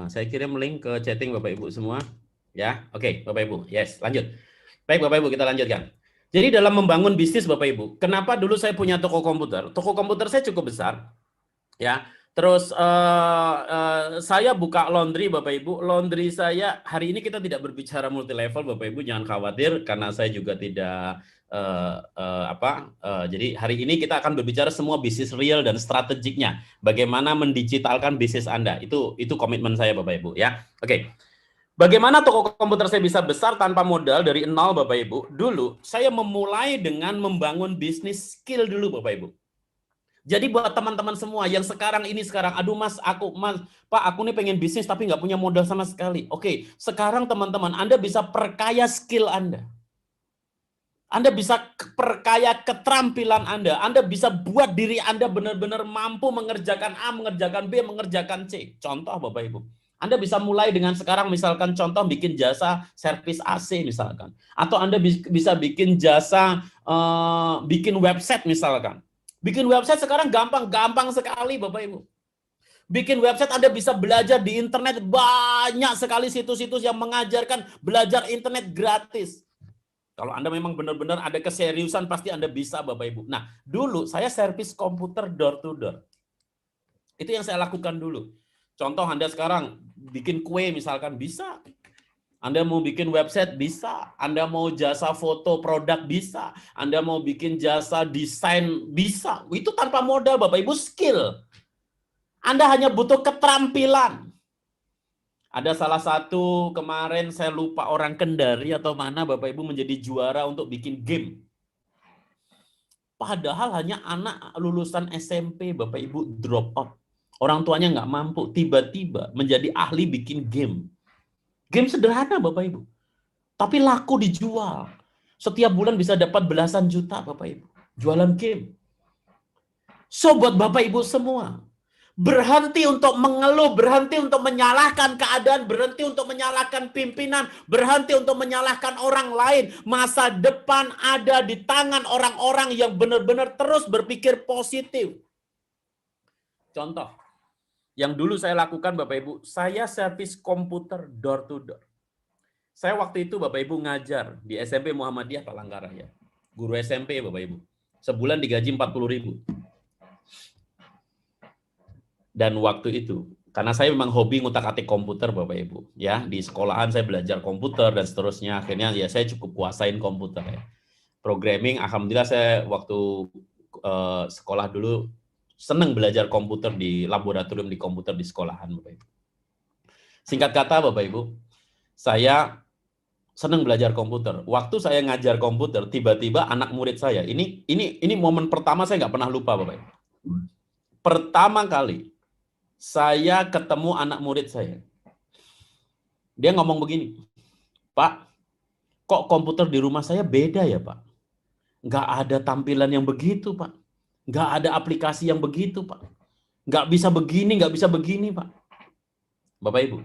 Saya kirim link ke chatting Bapak Ibu semua. Ya, oke, Bapak Ibu. Yes, lanjut. Baik Bapak Ibu, kita lanjutkan. Jadi dalam membangun bisnis Bapak Ibu, kenapa dulu saya punya toko komputer? Toko komputer saya cukup besar, ya. Terus saya buka laundry Bapak Ibu. Laundry saya hari ini kita tidak berbicara multi level Bapak Ibu, jangan khawatir karena saya juga tidak jadi hari ini kita akan berbicara semua bisnis real dan strategiknya. Bagaimana mendigitalkan bisnis Anda. Itu komitmen saya Bapak Ibu ya. Oke. Bagaimana toko komputer saya bisa besar tanpa modal dari nol Bapak Ibu? Dulu saya memulai dengan membangun bisnis skill dulu Bapak Ibu. Jadi buat teman-teman semua yang sekarang, aduh Mas, Pak, aku nih pengen bisnis tapi nggak punya modal sama sekali. Oke, sekarang teman-teman, Anda bisa perkaya skill Anda. Anda bisa perkaya keterampilan Anda bisa buat diri Anda benar-benar mampu mengerjakan A, mengerjakan B, mengerjakan C. Contoh Bapak Ibu. Anda bisa mulai dengan sekarang misalkan contoh bikin jasa servis AC misalkan. Atau Anda bisa bikin jasa bikin website misalkan. Bikin website sekarang gampang sekali Bapak Ibu. Bikin website Anda bisa belajar di internet, banyak sekali situs-situs yang mengajarkan belajar internet gratis. Kalau Anda memang benar-benar ada keseriusan, pasti Anda bisa Bapak Ibu. Nah, dulu saya servis komputer door to door. Itu yang saya lakukan dulu. Contoh Anda sekarang bikin kue misalkan, bisa. Anda mau bikin website, bisa. Anda mau jasa foto produk, bisa. Anda mau bikin jasa desain, bisa. Itu tanpa modal Bapak Ibu, skill. Anda hanya butuh keterampilan. Ada salah satu kemarin saya lupa orang Kendari atau mana Bapak Ibu menjadi juara untuk bikin game. Padahal hanya anak lulusan SMP Bapak Ibu drop out. Orang tuanya nggak mampu, tiba-tiba menjadi ahli bikin game. Game sederhana Bapak Ibu. Tapi laku dijual. Setiap bulan bisa dapat belasan juta Bapak Ibu. Jualan game. So buat Bapak Ibu semua, berhenti untuk mengeluh, berhenti untuk menyalahkan keadaan, berhenti untuk menyalahkan pimpinan, berhenti untuk menyalahkan orang lain. Masa depan ada di tangan orang-orang yang benar-benar terus berpikir positif. Contoh, yang dulu saya lakukan Bapak Ibu, saya servis komputer door to door. Saya waktu itu Bapak Ibu ngajar di SMP Muhammadiyah Palangkaraya. Guru SMP Bapak Ibu. Sebulan digaji 40.000. Dan waktu itu, karena saya memang hobi ngutak-atik komputer Bapak Ibu, ya di sekolahan saya belajar komputer dan seterusnya, akhirnya ya saya cukup kuasain komputer ya. Programming, alhamdulillah saya waktu sekolah dulu senang belajar komputer di laboratorium di komputer di sekolahan Bapak Ibu. Singkat kata Bapak Ibu, saya senang belajar komputer. Waktu saya ngajar komputer, tiba-tiba anak murid saya, ini momen pertama saya nggak pernah lupa Bapak Ibu. Pertama kali saya ketemu anak murid saya. Dia ngomong begini, Pak, kok komputer di rumah saya beda ya Pak? Nggak ada tampilan yang begitu Pak. Nggak ada aplikasi yang begitu Pak. Nggak bisa begini Pak. Bapak Ibu,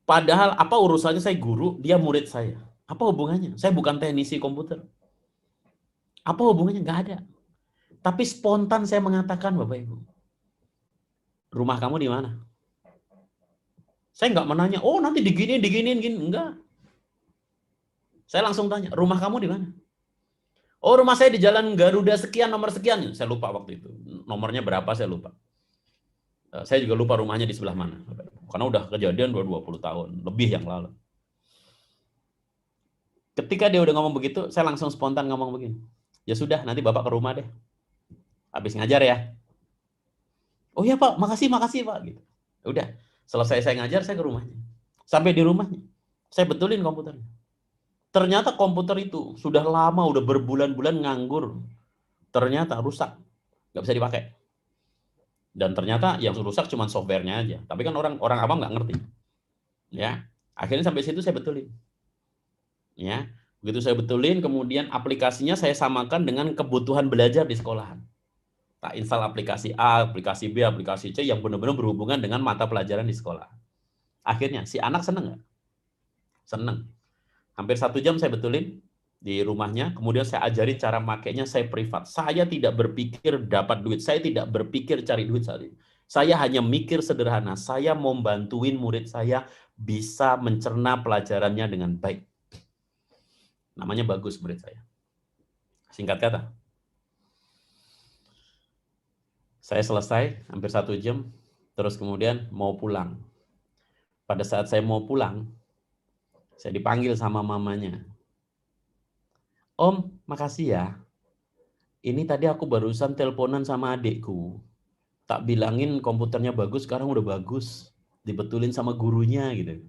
padahal apa urusannya saya guru, dia murid saya. Apa hubungannya? Saya bukan teknisi komputer. Apa hubungannya? Nggak ada. Tapi spontan saya mengatakan Bapak Ibu, rumah kamu di mana? Saya nggak menanya, oh nanti diginiin, gini. Enggak. Saya langsung tanya, rumah kamu di mana? Oh rumah saya di Jalan Garuda sekian, nomor sekian. Saya lupa waktu itu. Nomornya berapa saya lupa. Saya juga lupa rumahnya di sebelah mana. Karena udah kejadian 20 tahun, lebih yang lalu. Ketika dia udah ngomong begitu, saya langsung spontan ngomong begini. Ya sudah, nanti Bapak ke rumah deh. Habis ngajar ya. Oh iya Pak, makasih Pak. Gitu. Udah, selesai saya ngajar, saya ke rumahnya. Sampai di rumahnya, saya betulin komputernya. Ternyata komputer itu sudah lama, udah berbulan-bulan nganggur. Ternyata rusak, nggak bisa dipakai. Dan ternyata yang rusak cuma softwarenya aja. Tapi kan orang awam nggak ngerti. Ya, akhirnya sampai situ saya betulin. Ya, begitu saya betulin, kemudian aplikasinya saya samakan dengan kebutuhan belajar di sekolahan. Tak install aplikasi A, aplikasi B, aplikasi C yang benar-benar berhubungan dengan mata pelajaran di sekolah. Akhirnya si anak seneng nggak? Seneng. Hampir 1 jam saya betulin di rumahnya, kemudian saya ajarin cara makainya, saya privat. Saya tidak berpikir dapat duit, saya tidak berpikir cari duit saat itu. Saya hanya mikir sederhana, saya mau bantuin murid saya bisa mencerna pelajarannya dengan baik. Namanya bagus murid saya. Singkat kata, saya selesai hampir 1 jam, terus kemudian mau pulang. Pada saat saya mau pulang, saya dipanggil sama mamanya. Om, makasih ya. Ini tadi aku barusan teleponan sama adikku. Tak bilangin komputernya bagus, sekarang udah bagus. Dibetulin sama gurunya gitu.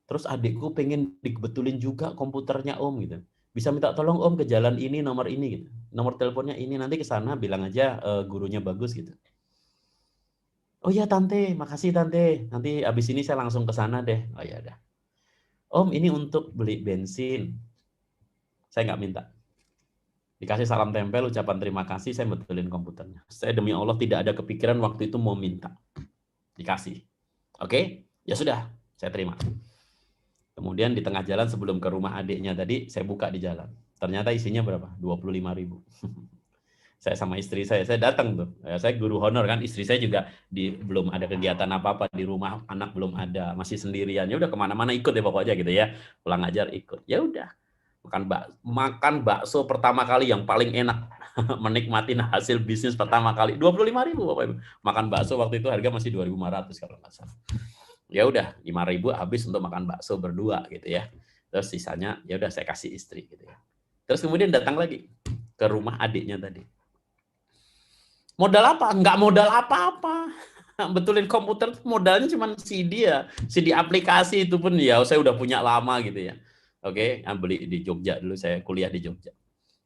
Terus adikku pengen dibetulin juga komputernya Om gitu. Bisa minta tolong Om ke jalan ini, nomor ini gitu. Nomor teleponnya ini, nanti ke sana bilang aja gurunya bagus gitu. Oh ya Tante, makasih Tante. Nanti abis ini saya langsung ke sana deh. Oh ya udah. Om, ini untuk beli bensin. Saya nggak minta. Dikasih salam tempel, ucapan terima kasih, saya betulin komputernya. Saya demi Allah tidak ada kepikiran waktu itu mau minta. Dikasih. Oke? Ya sudah, saya terima. Kemudian di tengah jalan sebelum ke rumah adiknya tadi, saya buka di jalan. Ternyata isinya berapa? 25.000. Saya sama istri saya datang tuh. Saya guru honor kan, istri saya juga belum ada kegiatan apa-apa di rumah, anak belum ada, masih sendirian. Ya udah kemana-mana ikut ya pokoknya gitu ya. Pulang ajar ikut. Ya udah. Makan bakso pertama kali yang paling enak. Menikmati hasil bisnis pertama kali. 25.000 Bapak Ibu. Makan bakso waktu itu harga masih 2.500 kalau nggak salah. Ya udah 5.000 habis untuk makan bakso berdua gitu ya. Terus sisanya ya udah saya kasih istri gitu ya. Terus kemudian datang lagi ke rumah adiknya tadi. Modal apa? Nggak modal apa-apa. Betulin komputer modalnya cuma CD ya. CD aplikasi itu pun ya saya udah punya lama gitu ya. Oke, beli di Jogja dulu, saya kuliah di Jogja.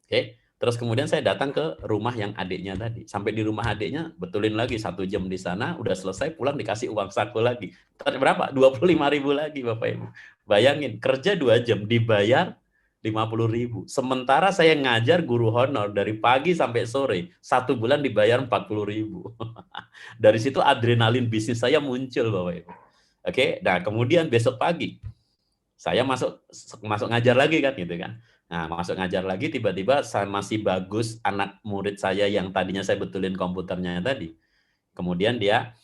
Oke, terus kemudian saya datang ke rumah yang adiknya tadi. Sampai di rumah adiknya, betulin lagi 1 jam di sana, udah selesai, pulang dikasih uang saku lagi. Berapa? 25.000 lagi Bapak Ibu. Bayangin, kerja 2 jam, dibayar 50.000. Sementara saya ngajar guru honor dari pagi sampai sore, 1 bulan dibayar 40.000. Dari situ adrenalin bisnis saya muncul Bapak Ibu. Oke, nah kemudian besok pagi, saya masuk ngajar lagi kan gitu kan. Nah, masuk ngajar lagi tiba-tiba saya masih bagus anak murid saya yang tadinya saya betulin komputernya tadi. Kemudian dia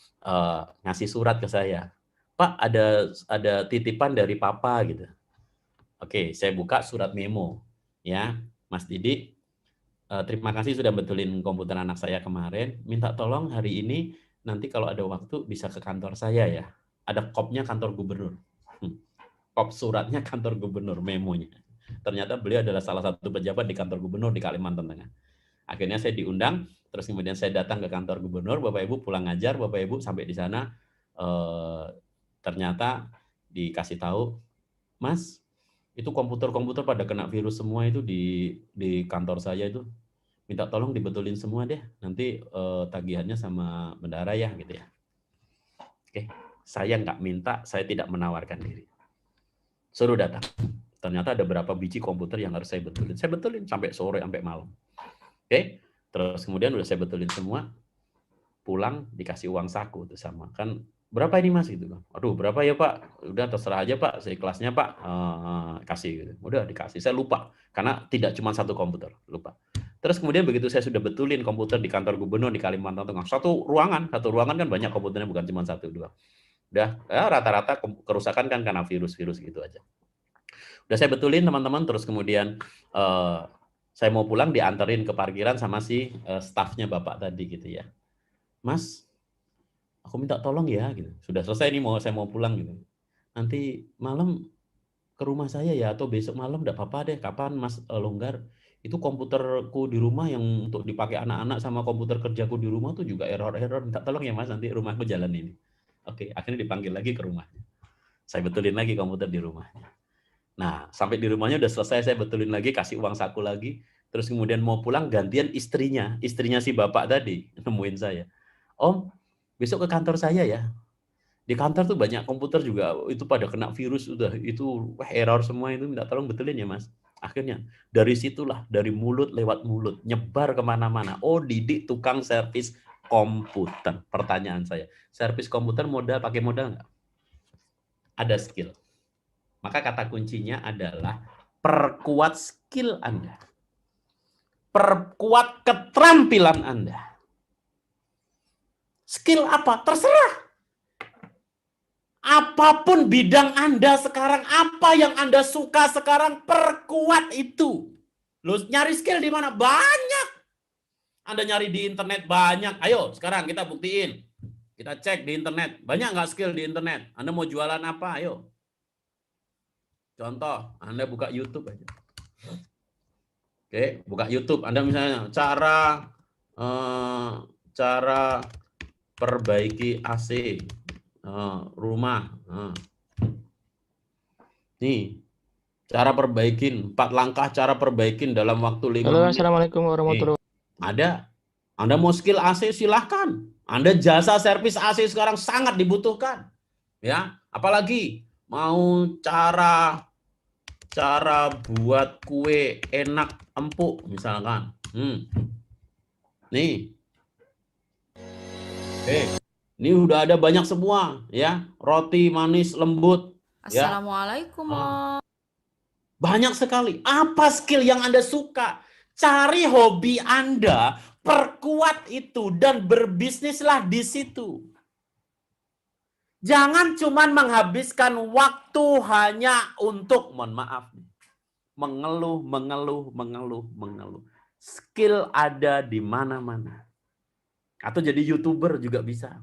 ngasih surat ke saya. Pak, ada titipan dari papa gitu. Oke, saya buka surat memo. Ya, Mas Didi, terima kasih sudah betulin komputer anak saya kemarin. Minta tolong hari ini nanti kalau ada waktu bisa ke kantor saya ya. Ada kopnya kantor gubernur. Kop suratnya kantor gubernur, memonya. Ternyata beliau adalah salah satu pejabat di kantor gubernur di Kalimantan Tengah. Akhirnya saya diundang, terus kemudian saya datang ke kantor gubernur, Bapak Ibu pulang ngajar, Bapak Ibu sampai di sana ternyata dikasih tahu, Mas, itu komputer-komputer pada kena virus semua itu di kantor saya itu. Minta tolong dibetulin semua deh, nanti tagihannya sama bendara ya gitu ya. Oke, saya nggak minta, saya tidak menawarkan diri. Suruh datang. Ternyata ada berapa biji komputer yang harus saya betulin. Saya betulin sampai sore, sampai malam. Oke, terus kemudian udah saya betulin semua, pulang dikasih uang saku itu sama. Kan berapa ini Mas gitu kan. Aduh, berapa ya Pak? Udah terserah aja Pak, saya kelasnya Pak, kasih gitu. Udah dikasih. Saya lupa karena tidak cuma 1 komputer, lupa. Terus kemudian begitu saya sudah betulin komputer di kantor gubernur di Kalimantan Tengah, satu ruangan kan banyak komputernya, bukan cuma 1 2. Udah ya, rata-rata kerusakan kan karena virus-virus gitu aja. Udah saya betulin teman-teman, terus kemudian saya mau pulang dianterin ke parkiran sama si stafnya Bapak tadi gitu ya. Mas, aku minta tolong ya gitu. Sudah selesai nih saya mau pulang gitu. Nanti malam ke rumah saya ya atau besok malam enggak apa-apa deh, kapan Mas longgar. Itu komputerku di rumah yang untuk dipakai anak-anak sama komputer kerjaku di rumah tuh juga error-error. Minta tolong ya Mas, nanti rumahku jalan ini. Oke, akhirnya dipanggil lagi ke rumahnya. Saya betulin lagi komputer di rumahnya. Nah, sampai di rumahnya udah selesai, saya betulin lagi, kasih uang saku lagi. Terus kemudian mau pulang, gantian istrinya si bapak tadi, nemuin saya. Om, besok ke kantor saya ya. Di kantor tuh banyak komputer juga, itu pada kena virus, udah itu error semua itu, minta tolong betulin ya Mas. Akhirnya, dari situlah, dari mulut lewat mulut, nyebar kemana-mana. Oh, Didik tukang servis komputer. Pertanyaan saya, servis komputer pakai modal nggak? Ada skill. Maka kata kuncinya adalah perkuat skill Anda. Perkuat keterampilan Anda. Skill apa? Terserah. Apapun bidang Anda sekarang, apa yang Anda suka sekarang, perkuat itu. Lu nyari skill di mana? Banyak. Anda nyari di internet banyak. Ayo, sekarang kita buktiin. Kita cek di internet. Banyak nggak skill di internet? Anda mau jualan apa? Ayo. Contoh, Anda buka YouTube aja. Oke, buka YouTube. Anda misalnya cara perbaiki AC rumah. Nih, cara perbaikin 4 langkah cara perbaikin dalam waktu 5 Halo, menit. assalamualaikum warahmatullahi wabarakatuh. Ada. Anda mau skill AC silahkan. Anda jasa servis AC sekarang sangat dibutuhkan. Ya, apalagi mau cara buat kue enak empuk misalkan. Nih. Ini udah ada banyak semua ya, roti manis lembut. Assalamualaikum. Ya. Banyak sekali. Apa skill yang Anda suka? Cari hobi Anda, perkuat itu dan berbisnislah di situ. Jangan cuma menghabiskan waktu hanya untuk, mohon maaf, mengeluh. Skill ada di mana-mana. Atau jadi YouTuber juga bisa.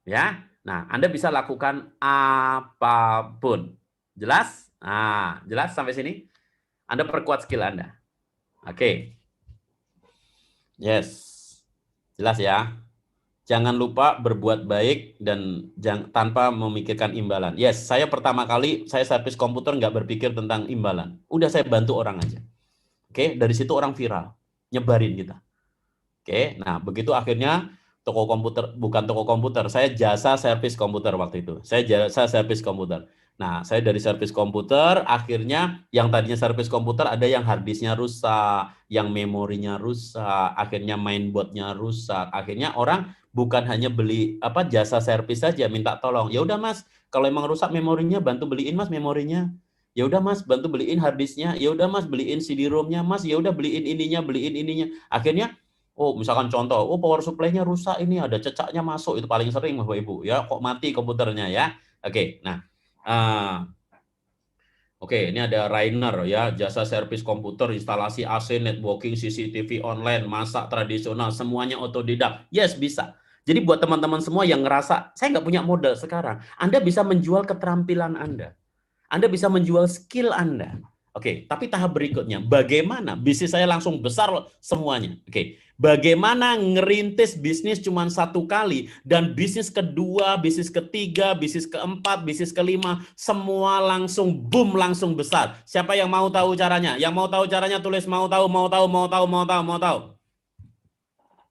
Ya. Nah, Anda bisa lakukan apapun. Jelas? Nah, jelas sampai sini? Anda perkuat skill Anda. Oke. Yes. Jelas ya? Jangan lupa berbuat baik dan tanpa memikirkan imbalan. Yes, saya pertama kali saya servis komputer nggak berpikir tentang imbalan. Udah saya bantu orang aja. Oke, dari situ orang viral. Nyebarin kita. Oke, nah begitu akhirnya toko komputer, bukan toko komputer, saya jasa servis komputer waktu itu. Saya jasa servis komputer. Nah, saya dari servis komputer, akhirnya yang tadinya servis komputer ada yang harddisknya rusak, yang memorinya rusak, akhirnya mainboardnya rusak. Akhirnya orang bukan hanya beli jasa servis saja, minta tolong. Ya udah Mas, kalau emang rusak memorinya, bantu beliin Mas memorinya. Ya udah Mas, bantu beliin harddisknya. Ya udah Mas, beliin CD-ROM-nya. Mas, ya udah beliin ininya. Akhirnya misalkan contoh, power supply-nya rusak ini, ada cecaknya masuk, itu paling sering Bapak Ibu, ya, kok mati komputernya ya. Oke, nah, ini ada Rainer ya, jasa servis komputer, instalasi AC, networking, CCTV online, masak tradisional, semuanya otodidak. Yes, bisa. Jadi buat teman-teman semua yang ngerasa, saya nggak punya modal sekarang, Anda bisa menjual keterampilan Anda. Anda bisa menjual skill Anda. Oke, tapi tahap berikutnya, bagaimana bisnis saya langsung besar semuanya? Oke, bagaimana ngerintis bisnis cuma 1 kali dan bisnis kedua, bisnis ketiga, bisnis keempat, bisnis kelima, semua langsung boom, langsung besar. Siapa yang mau tahu caranya? Yang mau tahu caranya tulis mau tahu.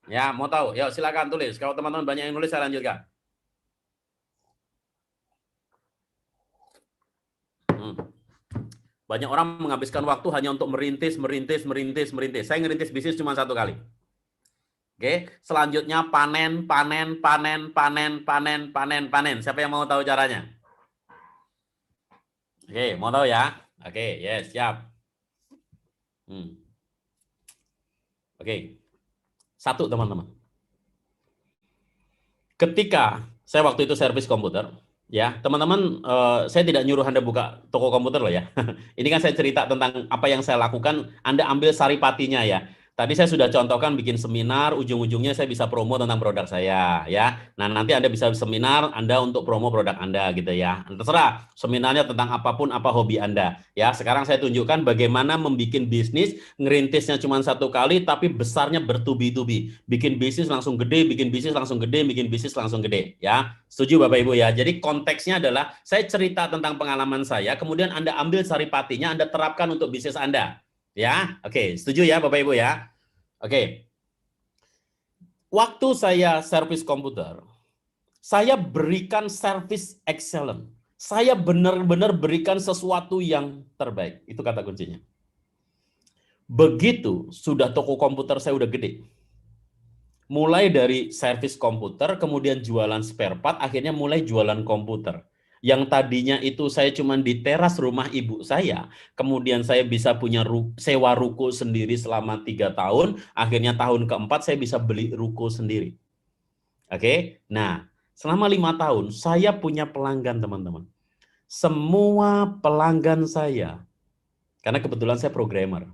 Ya, mau tahu? Yuk silakan tulis. Kalau teman-teman banyak yang nulis, saya lanjutkan. Banyak orang menghabiskan waktu hanya untuk merintis. Saya ngerintis bisnis cuma 1 kali. Oke, selanjutnya panen. Siapa yang mau tahu caranya? Oke, mau tahu ya? Oke, yes, siap. Oke. 1, teman-teman. Ketika saya waktu itu servis komputer, ya, teman-teman, saya tidak nyuruh Anda buka toko komputer loh ya. Ini kan saya cerita tentang apa yang saya lakukan, Anda ambil saripatinya ya. Tadi saya sudah contohkan bikin seminar, ujung-ujungnya saya bisa promo tentang produk saya ya. Nah, nanti Anda bisa seminar Anda untuk promo produk Anda gitu ya. Terserah seminarnya tentang apapun, apa hobi Anda ya. Sekarang saya tunjukkan bagaimana membuat bisnis, ngerintisnya cuma 1 kali tapi besarnya bertubi-tubi. Bikin bisnis langsung gede, bikin bisnis langsung gede ya. Setuju Bapak Ibu ya. Jadi konteksnya adalah saya cerita tentang pengalaman saya, kemudian Anda ambil saripatinya, Anda terapkan untuk bisnis Anda. Ya, oke, setuju ya Bapak Ibu ya. Oke. Waktu saya servis komputer, saya berikan service excellent. Saya benar-benar berikan sesuatu yang terbaik. Itu kata kuncinya. Begitu sudah toko komputer saya udah gede. Mulai dari servis komputer, kemudian jualan spare part, akhirnya mulai jualan komputer. Yang tadinya itu saya cuma di teras rumah ibu saya, kemudian saya bisa punya sewa ruko sendiri selama 3 tahun, akhirnya tahun keempat saya bisa beli ruko sendiri. Oke, nah selama 5 tahun saya punya pelanggan teman-teman. Semua pelanggan saya, karena kebetulan saya programmer,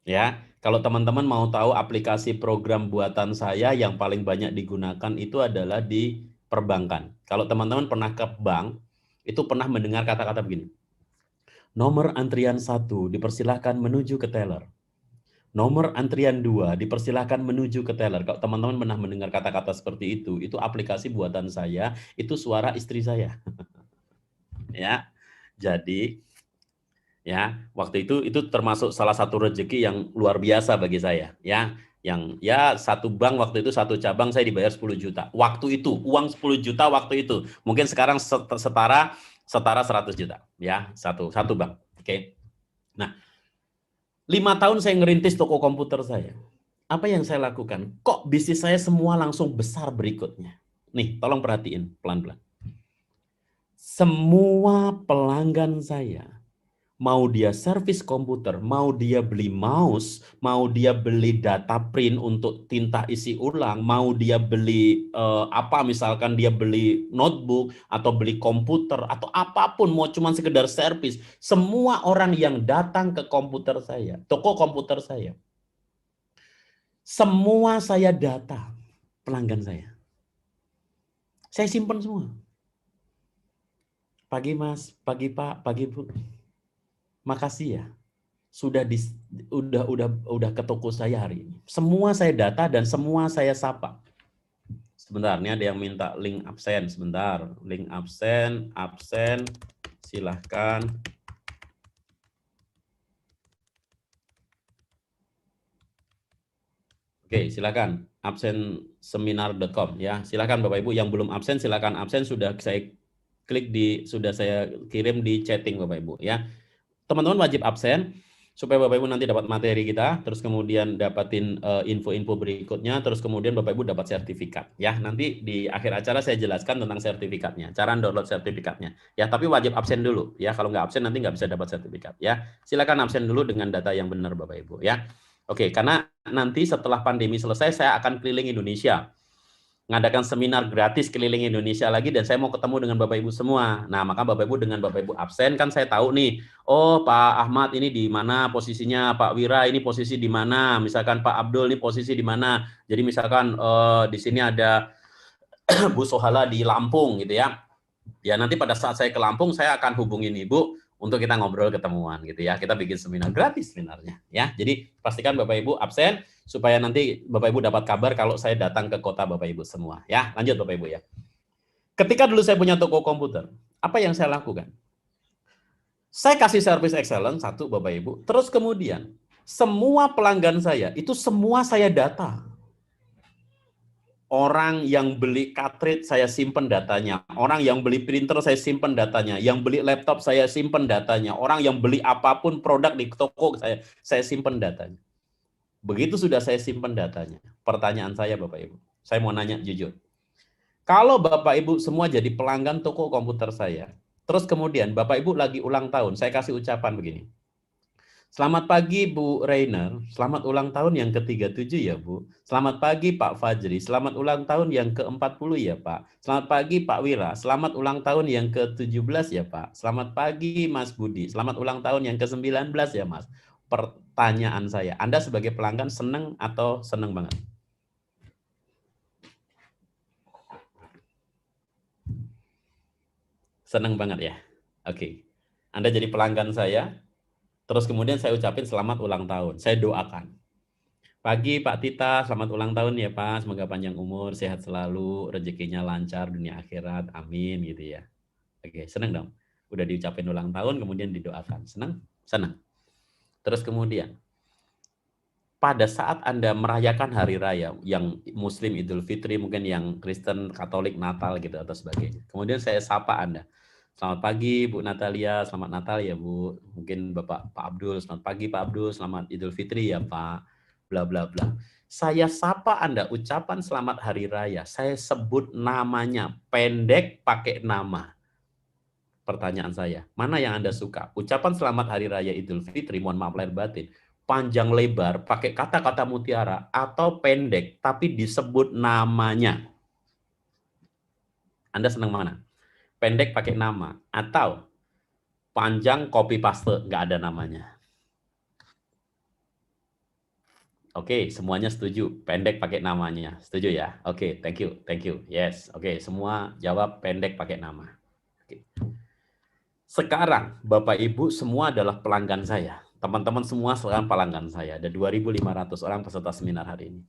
ya. Kalau teman-teman mau tahu aplikasi program buatan saya yang paling banyak digunakan itu adalah di perbankan. Kalau teman-teman pernah ke bank, itu pernah mendengar kata-kata begini. Nomor antrian 1 dipersilahkan menuju ke teller. Nomor antrian 2 dipersilahkan menuju ke teller. Kalau teman-teman pernah mendengar kata-kata seperti itu aplikasi buatan saya, itu suara istri saya. Ya. Jadi ya, waktu itu termasuk salah satu rezeki yang luar biasa bagi saya, ya. Yang ya satu bank waktu itu satu cabang saya dibayar 10 juta. Waktu itu, uang 10 juta waktu itu. Mungkin sekarang setara 100 juta, ya, satu bank. Oke. Nah, 5 tahun saya ngerintis toko komputer saya. Apa yang saya lakukan? Kok bisnis saya semua langsung besar berikutnya? Nih, tolong perhatiin pelan-pelan. Semua pelanggan saya, mau dia servis komputer, mau dia beli mouse, mau dia beli data print untuk tinta isi ulang, mau dia beli misalkan dia beli notebook atau beli komputer atau apapun, mau cuma sekedar servis, semua orang yang datang ke komputer saya, toko komputer saya, semua saya data pelanggan saya. Saya simpan semua. Pagi Mas, pagi Pak, pagi Bu. Makasih ya. Udah ke toko saya hari ini. Semua saya data dan semua saya sapa. Sebentar, ini ada yang minta link absen. Sebentar, link absen, silahkan. Oke, silakan absenseminar.com ya. Silakan Bapak Ibu yang belum absen silakan absen, sudah saya klik sudah saya kirim di chatting Bapak Ibu ya. Teman-teman wajib absen supaya Bapak Ibu nanti dapat materi kita, terus kemudian dapatin info-info berikutnya, terus kemudian Bapak Ibu dapat sertifikat ya. Nanti di akhir acara saya jelaskan tentang sertifikatnya, cara download sertifikatnya ya. Tapi wajib absen dulu ya. Kalau nggak absen nanti nggak bisa dapat sertifikat ya. Silakan absen dulu dengan data yang benar Bapak Ibu ya. Oke, karena nanti setelah pandemi selesai saya akan keliling Indonesia, ngadakan seminar gratis keliling Indonesia lagi, dan saya mau ketemu dengan Bapak Ibu semua. Nah, maka Bapak Ibu dengan Bapak Ibu absen kan saya tahu nih, oh Pak Ahmad ini di mana posisinya, Pak Wira ini posisi di mana, misalkan Pak Abdul ini posisi di mana. Jadi misalkan di sini ada Bu Sohala di Lampung gitu ya. Ya nanti pada saat saya ke Lampung saya akan hubungin Ibu untuk kita ngobrol ketemuan gitu ya. Kita bikin seminar gratis sebenarnya ya. Jadi pastikan Bapak Ibu absen supaya nanti Bapak Ibu dapat kabar kalau saya datang ke kota Bapak Ibu semua ya. Lanjut Bapak Ibu ya. Ketika dulu saya punya toko komputer, apa yang saya lakukan? Saya kasih service excellent satu Bapak Ibu, terus kemudian semua pelanggan saya itu semua saya data. Orang yang beli cartridge saya simpen datanya, orang yang beli printer saya simpen datanya, yang beli laptop saya simpen datanya, orang yang beli apapun produk di toko saya simpen datanya. Begitu sudah saya simpen datanya, pertanyaan saya Bapak Ibu, saya mau nanya jujur. Kalau Bapak Ibu semua jadi pelanggan toko komputer saya, terus kemudian Bapak Ibu lagi ulang tahun, saya kasih ucapan begini. Selamat pagi Bu Rainer, selamat ulang tahun yang ke-37 ya Bu. Selamat pagi Pak Fajri, selamat ulang tahun yang ke-40 ya Pak. Selamat pagi Pak Wira, selamat ulang tahun yang ke-17 ya Pak. Selamat pagi Mas Budi, selamat ulang tahun yang ke-19 ya Mas. Pertanyaan saya, Anda sebagai pelanggan senang atau senang banget? Senang banget ya? Oke. Anda jadi pelanggan saya, terus kemudian saya ucapin selamat ulang tahun, saya doakan. Pagi Pak Tita, selamat ulang tahun ya Pak, semoga panjang umur, sehat selalu, rezekinya lancar dunia akhirat, amin gitu ya. Oke, senang dong. Udah diucapin ulang tahun, kemudian didoakan. Senang? Senang. Terus kemudian, pada saat Anda merayakan hari raya, yang Muslim Idul Fitri, mungkin yang Kristen Katolik Natal gitu atau sebagainya. Kemudian saya sapa Anda. Selamat pagi Bu Natalia, selamat Natal ya Bu. Mungkin Pak Abdul, selamat pagi Pak Abdul, selamat Idul Fitri ya Pak. Bla bla bla. Saya sapa Anda, ucapan selamat hari raya. Saya sebut namanya, pendek pakai nama. Pertanyaan saya, mana yang Anda suka? Ucapan selamat hari raya Idul Fitri, mohon maaf lahir batin, panjang lebar, pakai kata-kata mutiara, atau pendek tapi disebut namanya? Anda senang mana? Pendek pakai nama atau panjang copy paste nggak ada namanya? Oke, semuanya setuju. Pendek pakai namanya. Setuju ya? Oke, thank you. Thank you. Yes. Oke, semua jawab pendek pakai nama. Oke. Sekarang, Bapak Ibu semua adalah pelanggan saya. Teman-teman semua sekarang pelanggan saya. Ada 2.500 orang peserta seminar hari ini.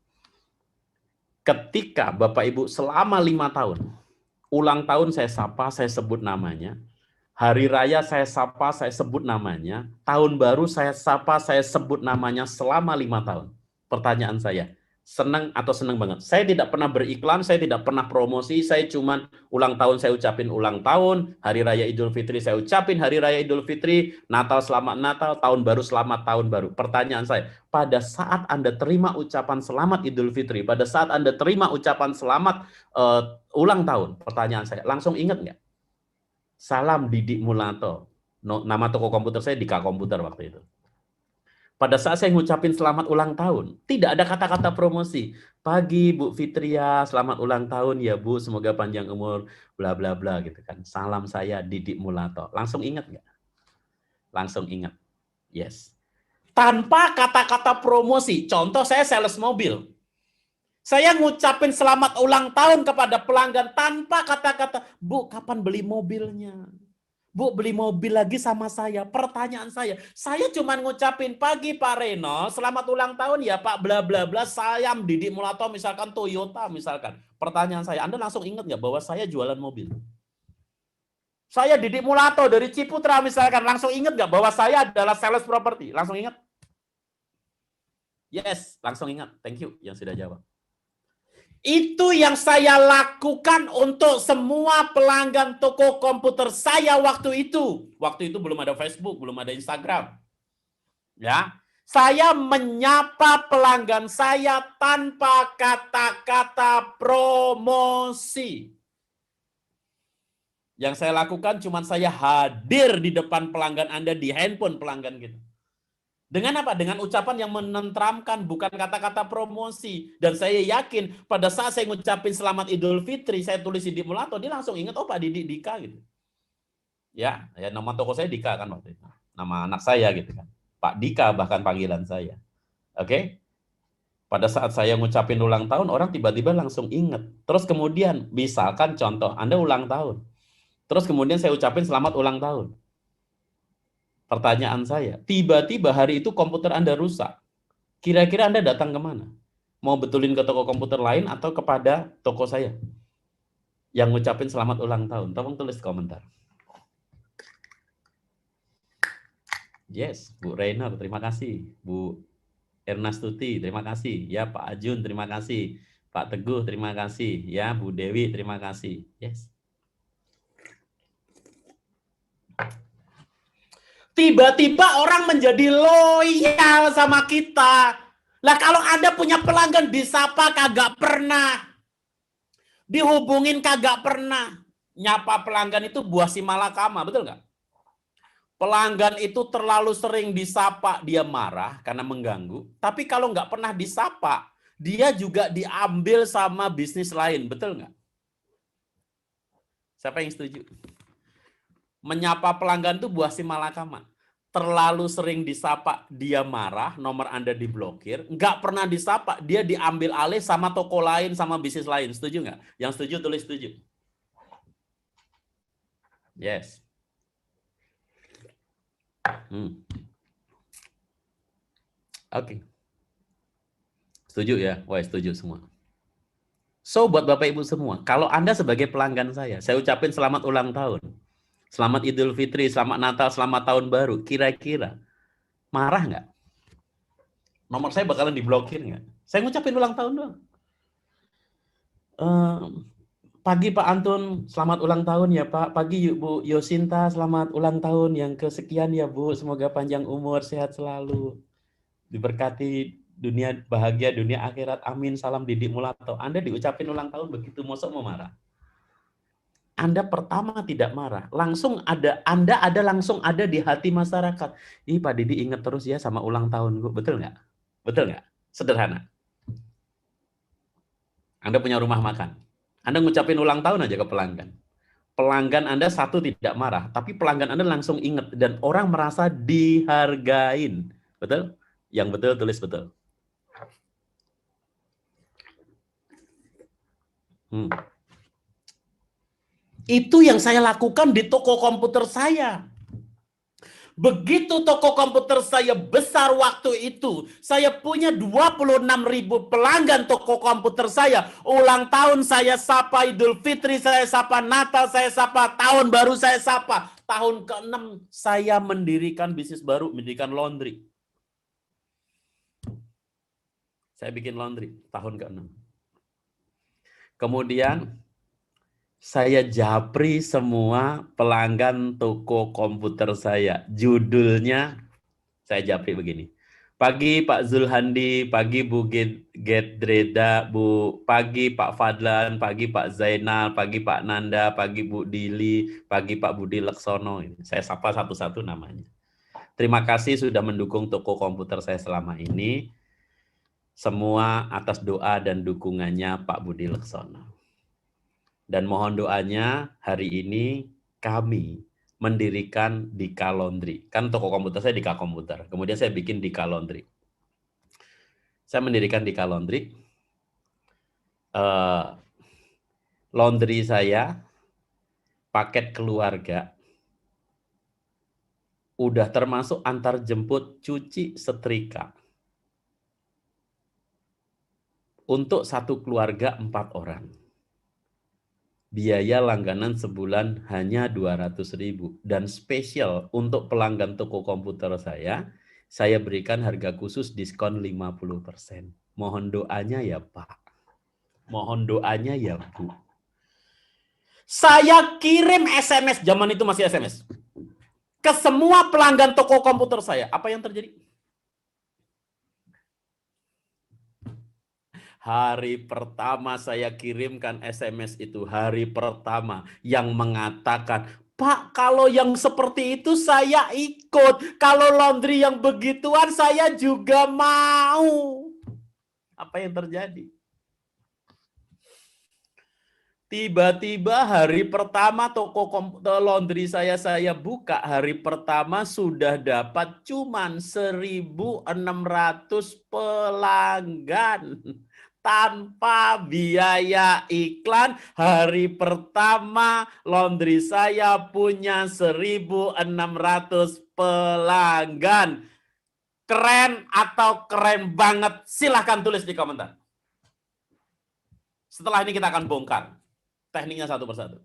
Ketika Bapak Ibu selama 5 tahun, ulang tahun saya sapa, saya sebut namanya. Hari raya saya sapa, saya sebut namanya. Tahun baru saya sapa, saya sebut namanya selama 5 tahun. Pertanyaan saya, senang atau senang banget? Saya tidak pernah beriklan, saya tidak pernah promosi, saya cuman ulang tahun saya ucapin ulang tahun, hari raya Idul Fitri saya ucapin hari raya Idul Fitri, Natal selamat Natal, tahun baru selamat tahun baru. Pertanyaan saya, pada saat Anda terima ucapan selamat Idul Fitri, pada saat Anda terima ucapan selamat ulang tahun, pertanyaan saya, langsung ingat nggak? Salam Didik Mulato. Nama toko komputer saya Dika Komputer waktu itu. Pada saat saya ngucapin selamat ulang tahun, tidak ada kata-kata promosi. Pagi Bu Fitria, selamat ulang tahun ya Bu, semoga panjang umur, bla bla bla gitu kan. Salam saya Didik Mulato. Langsung ingat nggak? Langsung ingat. Yes. Tanpa kata-kata promosi. Contoh saya sales mobil. Saya ngucapin selamat ulang tahun kepada pelanggan tanpa kata-kata, Bu, kapan beli mobilnya? Bu, beli mobil lagi sama saya. Pertanyaan saya cuma ngucapin, pagi Pak Reno, selamat ulang tahun ya Pak, bla bla bla, sayang Didik Mulato, misalkan Toyota misalkan. Pertanyaan saya, Anda langsung ingat nggak bahwa saya jualan mobil? Saya Didik Mulato dari Ciputra misalkan, langsung ingat nggak bahwa saya adalah sales property? Langsung ingat? Yes, langsung ingat. Thank you yang sudah jawab. Itu yang saya lakukan untuk semua pelanggan toko komputer saya waktu itu. Waktu itu belum ada Facebook, belum ada Instagram. Ya, saya menyapa pelanggan saya tanpa kata-kata promosi. Yang saya lakukan cuma saya hadir di depan pelanggan Anda, di handphone pelanggan gitu. Dengan apa? Dengan ucapan yang menenteramkan, bukan kata-kata promosi. Dan saya yakin pada saat saya ngucapin selamat Idul Fitri, saya tulis Didik Mulato, dia langsung ingat, oh Pak Didik Dika gitu. Ya, nama toko saya Dika kan waktu itu. Nama anak saya gitu kan. Pak Dika bahkan panggilan saya. Oke? Pada saat saya ngucapin ulang tahun, orang tiba-tiba langsung ingat. Terus kemudian, misalkan contoh, Anda ulang tahun. Terus kemudian saya ucapin selamat ulang tahun. Pertanyaan saya, tiba-tiba hari itu komputer Anda rusak. Kira-kira Anda datang kemana? Mau betulin ke toko komputer lain atau kepada toko saya? Yang ngucapin selamat ulang tahun. Tolong tulis komentar. Yes, Bu Reiner, terima kasih. Bu Ernastuti, terima kasih. Ya, Pak Ajun, terima kasih. Pak Teguh, terima kasih. Ya, Bu Dewi, terima kasih. Yes. Tiba-tiba orang menjadi loyal sama kita. Lah kalau Anda punya pelanggan disapa kagak pernah, dihubungin kagak pernah. Nyapa pelanggan itu buah si malakama, betul nggak? Pelanggan itu terlalu sering disapa, dia marah karena mengganggu. Tapi kalau nggak pernah disapa, dia juga diambil sama bisnis lain, betul nggak? Siapa yang setuju? Menyapa pelanggan itu buah si malakama. Terlalu sering disapa, dia marah, nomor Anda diblokir. Nggak pernah disapa, dia diambil alih sama toko lain, sama bisnis lain. Setuju nggak? Yang setuju tulis setuju. Yes. Oke. Setuju ya? Wah, setuju semua. So, buat Bapak Ibu semua, kalau Anda sebagai pelanggan saya ucapin selamat ulang tahun. Selamat Idul Fitri, selamat Natal, selamat tahun baru. Kira-kira marah nggak? Nomor saya bakalan diblokir nggak? Saya ngucapin ulang tahun doang. Pagi Pak Antun, selamat ulang tahun ya Pak. Pagi Bu Yosinta, selamat ulang tahun yang kesekian ya Bu. Semoga panjang umur, sehat selalu. Diberkati dunia bahagia, dunia akhirat. Amin. Salam Didik Mulato. Anda diucapin ulang tahun begitu, mosok mau marah? Anda pertama tidak marah, langsung ada Anda langsung ada di hati masyarakat. Ih Pak Didi ingat terus ya sama ulang tahun gue, betul nggak? Betul nggak? Sederhana. Anda punya rumah makan, Anda ngucapin ulang tahun aja ke pelanggan. Pelanggan Anda satu tidak marah, tapi pelanggan Anda langsung ingat dan orang merasa dihargain. Betul? Yang betul tulis betul. Itu yang saya lakukan di toko komputer saya. Begitu toko komputer saya besar waktu itu, saya punya 26.000 pelanggan toko komputer saya. Ulang tahun saya sapa, Idul Fitri saya sapa, Natal saya sapa, tahun baru saya sapa. Tahun ke-6 saya mendirikan bisnis baru, mendirikan laundry. Saya bikin laundry tahun ke-6. Kemudian saya japri semua pelanggan toko komputer saya. Judulnya saya japri begini. Pagi Pak Zulhandi, pagi Bu Gedreda, pagi Pak Fadlan, pagi Pak Zainal, pagi Pak Nanda, pagi Bu Dili, pagi Pak Budi Leksono. Saya sapa satu-satu namanya. Terima kasih sudah mendukung toko komputer saya selama ini. Semua atas doa dan dukungannya Pak Budi Leksono. Dan mohon doanya hari ini kami mendirikan Dika Laundry. Kan toko komputer saya Dika Komputer. Kemudian saya bikin Dika Laundry. Saya mendirikan Dika Laundry. Laundry saya, paket keluarga, udah termasuk antar jemput, cuci, setrika. Untuk satu keluarga 4 orang. Biaya langganan sebulan hanya 200.000 dan spesial untuk pelanggan toko komputer saya berikan harga khusus diskon 50%. Mohon doanya ya Pak. Mohon doanya ya Bu. Saya kirim SMS, zaman itu masih SMS, ke semua pelanggan toko komputer saya. Apa yang terjadi? Hari pertama saya kirimkan SMS itu, hari pertama yang mengatakan, Pak, kalau yang seperti itu saya ikut. Kalau laundry yang begituan saya juga mau. Apa yang terjadi? Tiba-tiba hari pertama toko laundry saya buka, hari pertama sudah dapat cuman 1.600 pelanggan. Tanpa biaya iklan, hari pertama laundry saya punya 1.600 pelanggan. Keren atau keren banget? Silahkan tulis di komentar. Setelah ini kita akan bongkar tekniknya satu persatu.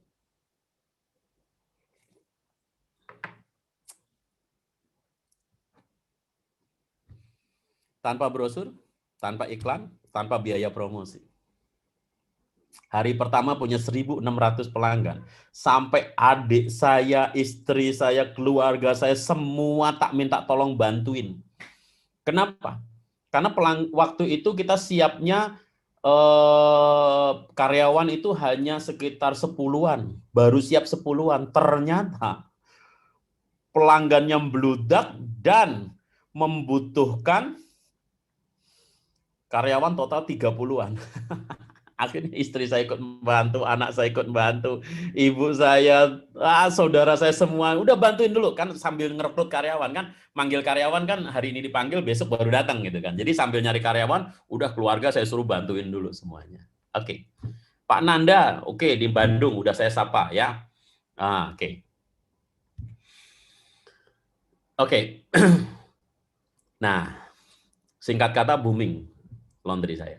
Tanpa brosur, tanpa iklan, tanpa biaya promosi. Hari pertama punya 1.600 pelanggan. Sampai adik saya, istri saya, keluarga saya, semua tak minta tolong bantuin. Kenapa? Karena waktu itu kita siapnya karyawan itu hanya sekitar 10-an. Baru siap 10-an. Ternyata pelanggannya membludak dan membutuhkan karyawan total 30-an. Akhirnya istri saya ikut membantu, anak saya ikut membantu, ibu saya, saudara saya semua, udah bantuin dulu kan sambil ngerekrut karyawan kan, manggil karyawan kan hari ini dipanggil, besok baru datang gitu kan. Jadi sambil nyari karyawan, udah keluarga saya suruh bantuin dulu semuanya. Oke. Pak Nanda, oke, di Bandung udah saya sapa ya. Oke. Oke. Nah, singkat kata booming laundry saya.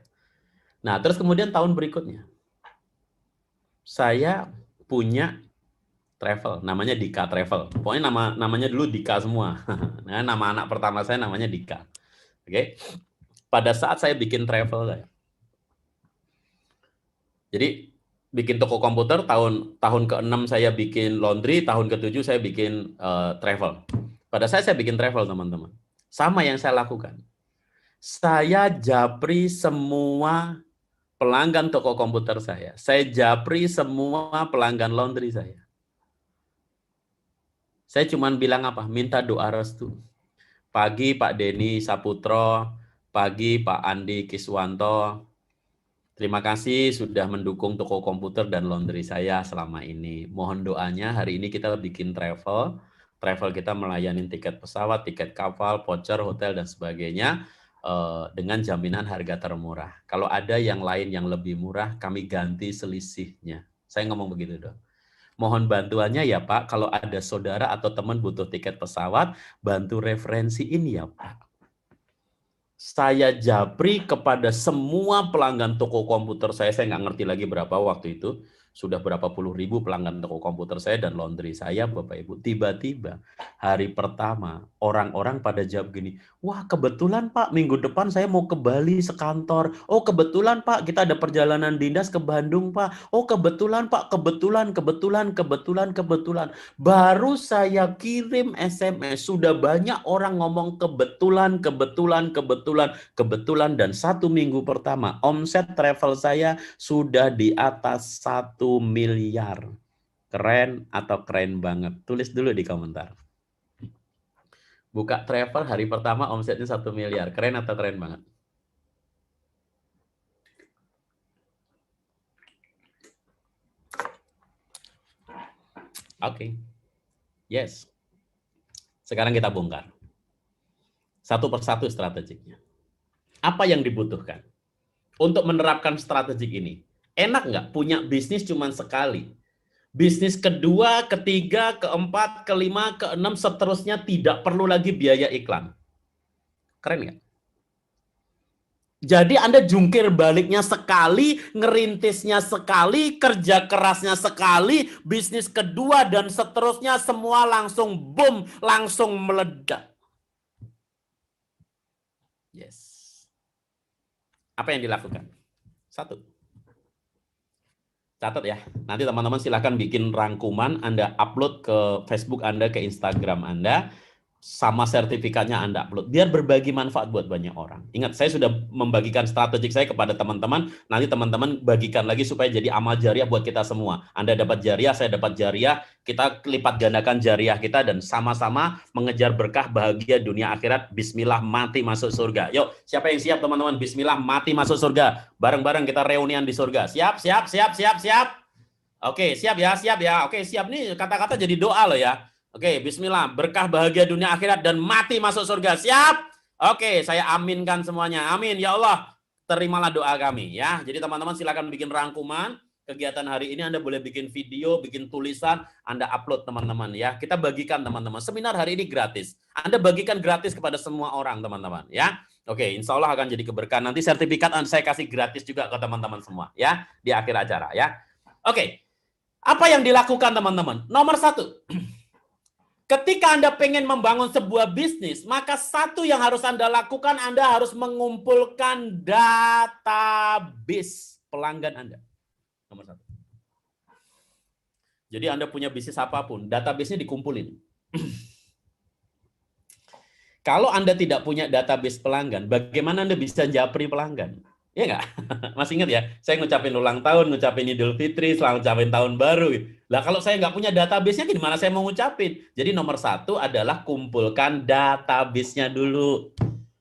Nah, terus kemudian tahun berikutnya, saya punya travel, namanya Dika Travel. Pokoknya namanya dulu Dika semua. Nah, nama anak pertama saya namanya Dika. Oke. Pada saat saya bikin travel saya. Jadi bikin toko komputer tahun ke-6 saya bikin laundry, tahun ke-7 saya bikin travel. Pada saat saya bikin travel, teman-teman. Sama yang saya lakukan. Saya japri semua pelanggan toko komputer saya. Saya japri semua pelanggan laundry saya. Saya cuma bilang apa? Minta doa restu. Pagi Pak Denny Saputro, pagi Pak Andi Kiswanto, Terima kasih sudah mendukung toko komputer dan laundry saya selama ini. Mohon doanya hari ini kita bikin travel. Travel kita melayani tiket pesawat, tiket kapal, voucher, hotel, dan sebagainya dengan jaminan harga termurah. Kalau ada yang lain yang lebih murah, kami ganti selisihnya. Saya ngomong begitu dong. Mohon bantuannya ya Pak, kalau ada saudara atau teman butuh tiket pesawat, bantu referensiin ya Pak. Saya japri kepada semua pelanggan toko komputer saya nggak ngerti lagi berapa waktu itu, sudah berapa puluh ribu pelanggan toko komputer saya dan laundry saya, Bapak Ibu. Tiba-tiba hari pertama orang-orang pada jawab gini, wah kebetulan Pak minggu depan saya mau ke Bali sekantor. Oh kebetulan Pak kita ada perjalanan dinas ke Bandung Pak. Oh kebetulan Pak, kebetulan. Baru saya kirim SMS, sudah banyak orang ngomong kebetulan, dan 1 minggu pertama omset travel saya sudah di atas 1 miliar. Keren atau keren banget? Tulis dulu di komentar. Buka travel hari pertama omsetnya 1 miliar. Keren atau keren banget? Oke. Yes. Sekarang kita bongkar. Satu persatu strateginya. Apa yang dibutuhkan untuk menerapkan strategi ini? Enak nggak punya bisnis cuma sekali? Bisnis kedua, ketiga, keempat, kelima, keenam, seterusnya tidak perlu lagi biaya iklan. Keren nggak? Jadi Anda jungkir baliknya sekali, ngerintisnya sekali, kerja kerasnya sekali, bisnis kedua dan seterusnya semua langsung boom, langsung meledak. Yes. Apa yang dilakukan? Satu. Catat ya. Nanti teman-teman silahkan bikin rangkuman, Anda upload ke Facebook Anda, ke Instagram Anda, sama sertifikatnya Anda upload, biar berbagi manfaat buat banyak orang. Ingat, saya sudah membagikan strategi saya kepada teman-teman, nanti teman-teman bagikan lagi supaya jadi amal jariah buat kita semua. Anda dapat jariah, saya dapat jariah, kita lipat gandakan jariah kita dan sama-sama mengejar berkah bahagia dunia akhirat. Bismillah mati masuk surga. Yuk, siapa yang siap teman-teman? Bismillah mati masuk surga. Bareng-bareng kita reunian di surga. Siap, siap, siap, siap, siap. Oke, siap ya, siap ya. Oke, siap nih kata-kata jadi doa loh ya. Oke, bismillah, berkah bahagia dunia akhirat dan mati masuk surga. Siap? Oke, saya aminkan semuanya. Amin ya Allah. Terimalah doa kami ya. Jadi teman-teman silakan bikin rangkuman kegiatan hari ini. Anda boleh bikin video, bikin tulisan, Anda upload teman-teman ya. Kita bagikan teman-teman. Seminar hari ini gratis. Anda bagikan gratis kepada semua orang teman-teman ya. Oke, insya Allah akan jadi keberkahan. Nanti sertifikat saya kasih gratis juga ke teman-teman semua ya di akhir acara ya. Oke, apa yang dilakukan teman-teman? Nomor 1. Ketika Anda pengen membangun sebuah bisnis, maka satu yang harus Anda lakukan, Anda harus mengumpulkan database pelanggan Anda. Nomor 1. Jadi Anda punya bisnis apapun, database-nya dikumpulin. Kalau Anda tidak punya database pelanggan, bagaimana Anda bisa japri pelanggan? Iya nggak? Masih ingat ya? Saya ngucapin ulang tahun, ngucapin Idul Fitri, selalu ngucapin tahun baru. Lah kalau saya nggak punya database-nya, gimana saya mau ngucapin? Jadi nomor 1 adalah kumpulkan database-nya dulu.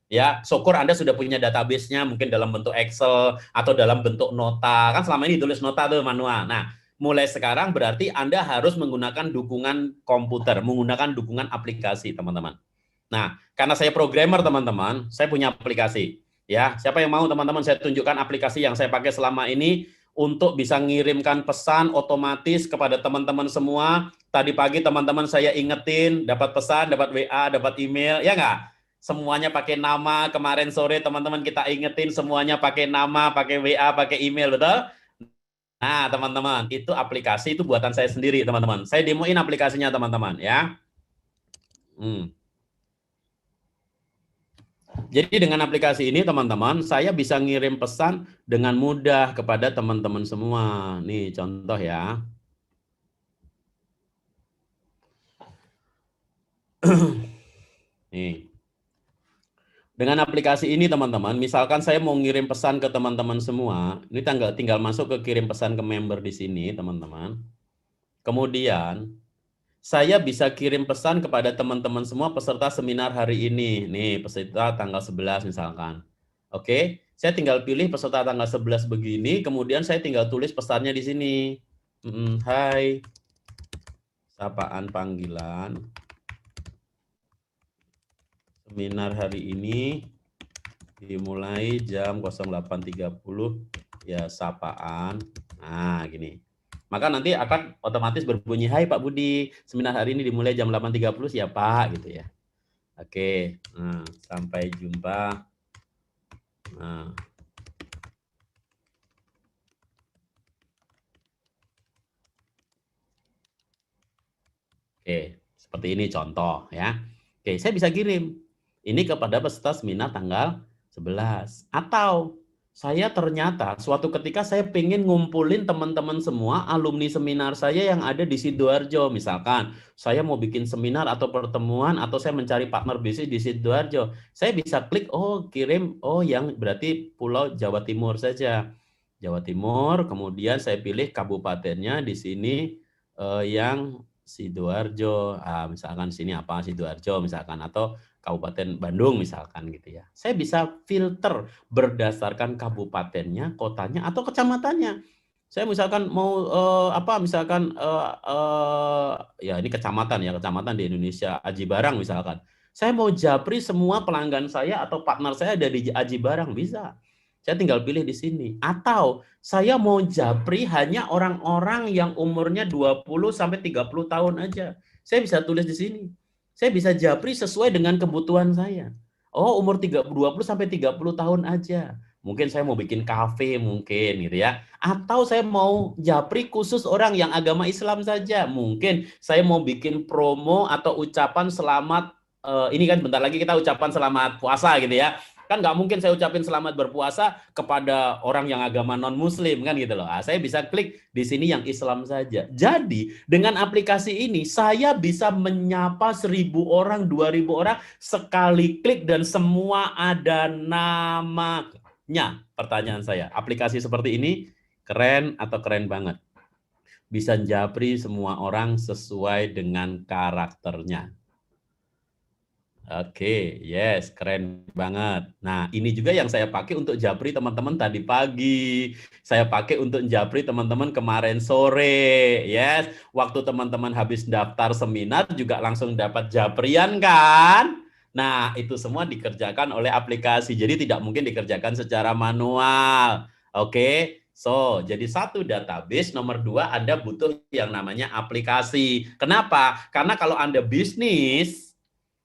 Ya, syukur Anda sudah punya database-nya, mungkin dalam bentuk Excel atau dalam bentuk nota. Kan selama ini tulis nota tuh manual. Nah, mulai sekarang berarti Anda harus menggunakan dukungan komputer, menggunakan dukungan aplikasi, teman-teman. Nah, karena saya programmer, teman-teman, saya punya aplikasi. Ya, siapa yang mau teman-teman saya tunjukkan aplikasi yang saya pakai selama ini untuk bisa ngirimkan pesan otomatis kepada teman-teman semua. Tadi pagi teman-teman saya ingetin, dapat pesan, dapat WA, dapat email, ya nggak? Semuanya pakai nama, kemarin sore teman-teman kita ingetin semuanya pakai nama, pakai WA, pakai email, betul? Nah, teman-teman, itu aplikasi itu buatan saya sendiri, teman-teman. Saya demoin aplikasinya, teman-teman, ya. Jadi dengan aplikasi ini teman-teman, saya bisa ngirim pesan dengan mudah kepada teman-teman semua. Nih contoh ya. Nih. Dengan aplikasi ini teman-teman, misalkan saya mau ngirim pesan ke teman-teman semua, ini tinggal masuk ke kirim pesan ke member di sini, teman-teman. Kemudian saya bisa kirim pesan kepada teman-teman semua peserta seminar hari ini. Nih, peserta tanggal 11 misalkan. Oke, Saya tinggal pilih peserta tanggal 11 begini, kemudian saya tinggal tulis pesannya di sini. Hai, sapaan panggilan. Seminar hari ini dimulai jam 08.30, ya sapaan. Nah, gini. Maka nanti akan otomatis berbunyi, hai Pak Budi, seminar hari ini dimulai jam 8.30 ya Pak, gitu ya. Oke, nah, sampai jumpa. Nah. Oke, seperti ini contoh ya. Oke, saya bisa kirim ini kepada peserta seminar tanggal 11. Atau saya ternyata suatu ketika saya pengen ngumpulin teman-teman semua alumni seminar saya yang ada di Sidoarjo. Misalkan saya mau bikin seminar atau pertemuan atau saya mencari partner bisnis di Sidoarjo. Saya bisa klik, oh kirim, oh yang berarti Pulau Jawa Timur saja. Jawa Timur, kemudian saya pilih kabupatennya di sini yang Sidoarjo, misalkan sini apa Sidoarjo misalkan, atau Kabupaten Bandung misalkan gitu ya. Saya bisa filter berdasarkan kabupatennya, kotanya, atau kecamatannya. Saya misalkan mau misalkan ya ini kecamatan ya, kecamatan di Indonesia, Aji Barang misalkan. Saya mau japri semua pelanggan saya atau partner saya ada di Aji Barang, bisa. Saya tinggal pilih di sini. Atau saya mau japri hanya orang-orang yang umurnya 20 sampai 30 tahun aja. Saya bisa tulis di sini. Saya bisa japri sesuai dengan kebutuhan saya. Oh, umur 20 sampai 30 tahun aja. Mungkin saya mau bikin kafe mungkin gitu ya. Atau saya mau japri khusus orang yang agama Islam saja. Mungkin saya mau bikin promo atau ucapan selamat, ini kan bentar lagi kita ucapan selamat puasa gitu ya. Kan nggak mungkin saya ucapin selamat berpuasa kepada orang yang agama non-muslim kan gitu loh. Saya bisa klik di sini yang Islam saja. Jadi dengan aplikasi ini saya bisa menyapa 1.000 orang, 2.000 orang sekali klik dan semua ada namanya. Pertanyaan saya, aplikasi seperti ini keren atau keren banget? Bisa japri semua orang sesuai dengan karakternya. Oke, yes, keren banget. Nah, ini juga yang saya pakai untuk japri teman-teman tadi pagi. Saya pakai untuk japri teman-teman kemarin sore. Yes, waktu teman-teman habis daftar seminar juga langsung dapat japrian kan? Nah, itu semua dikerjakan oleh aplikasi. Jadi tidak mungkin dikerjakan secara manual. Oke. So, jadi satu database, nomor dua Anda butuh yang namanya aplikasi. Kenapa? Karena kalau Anda bisnis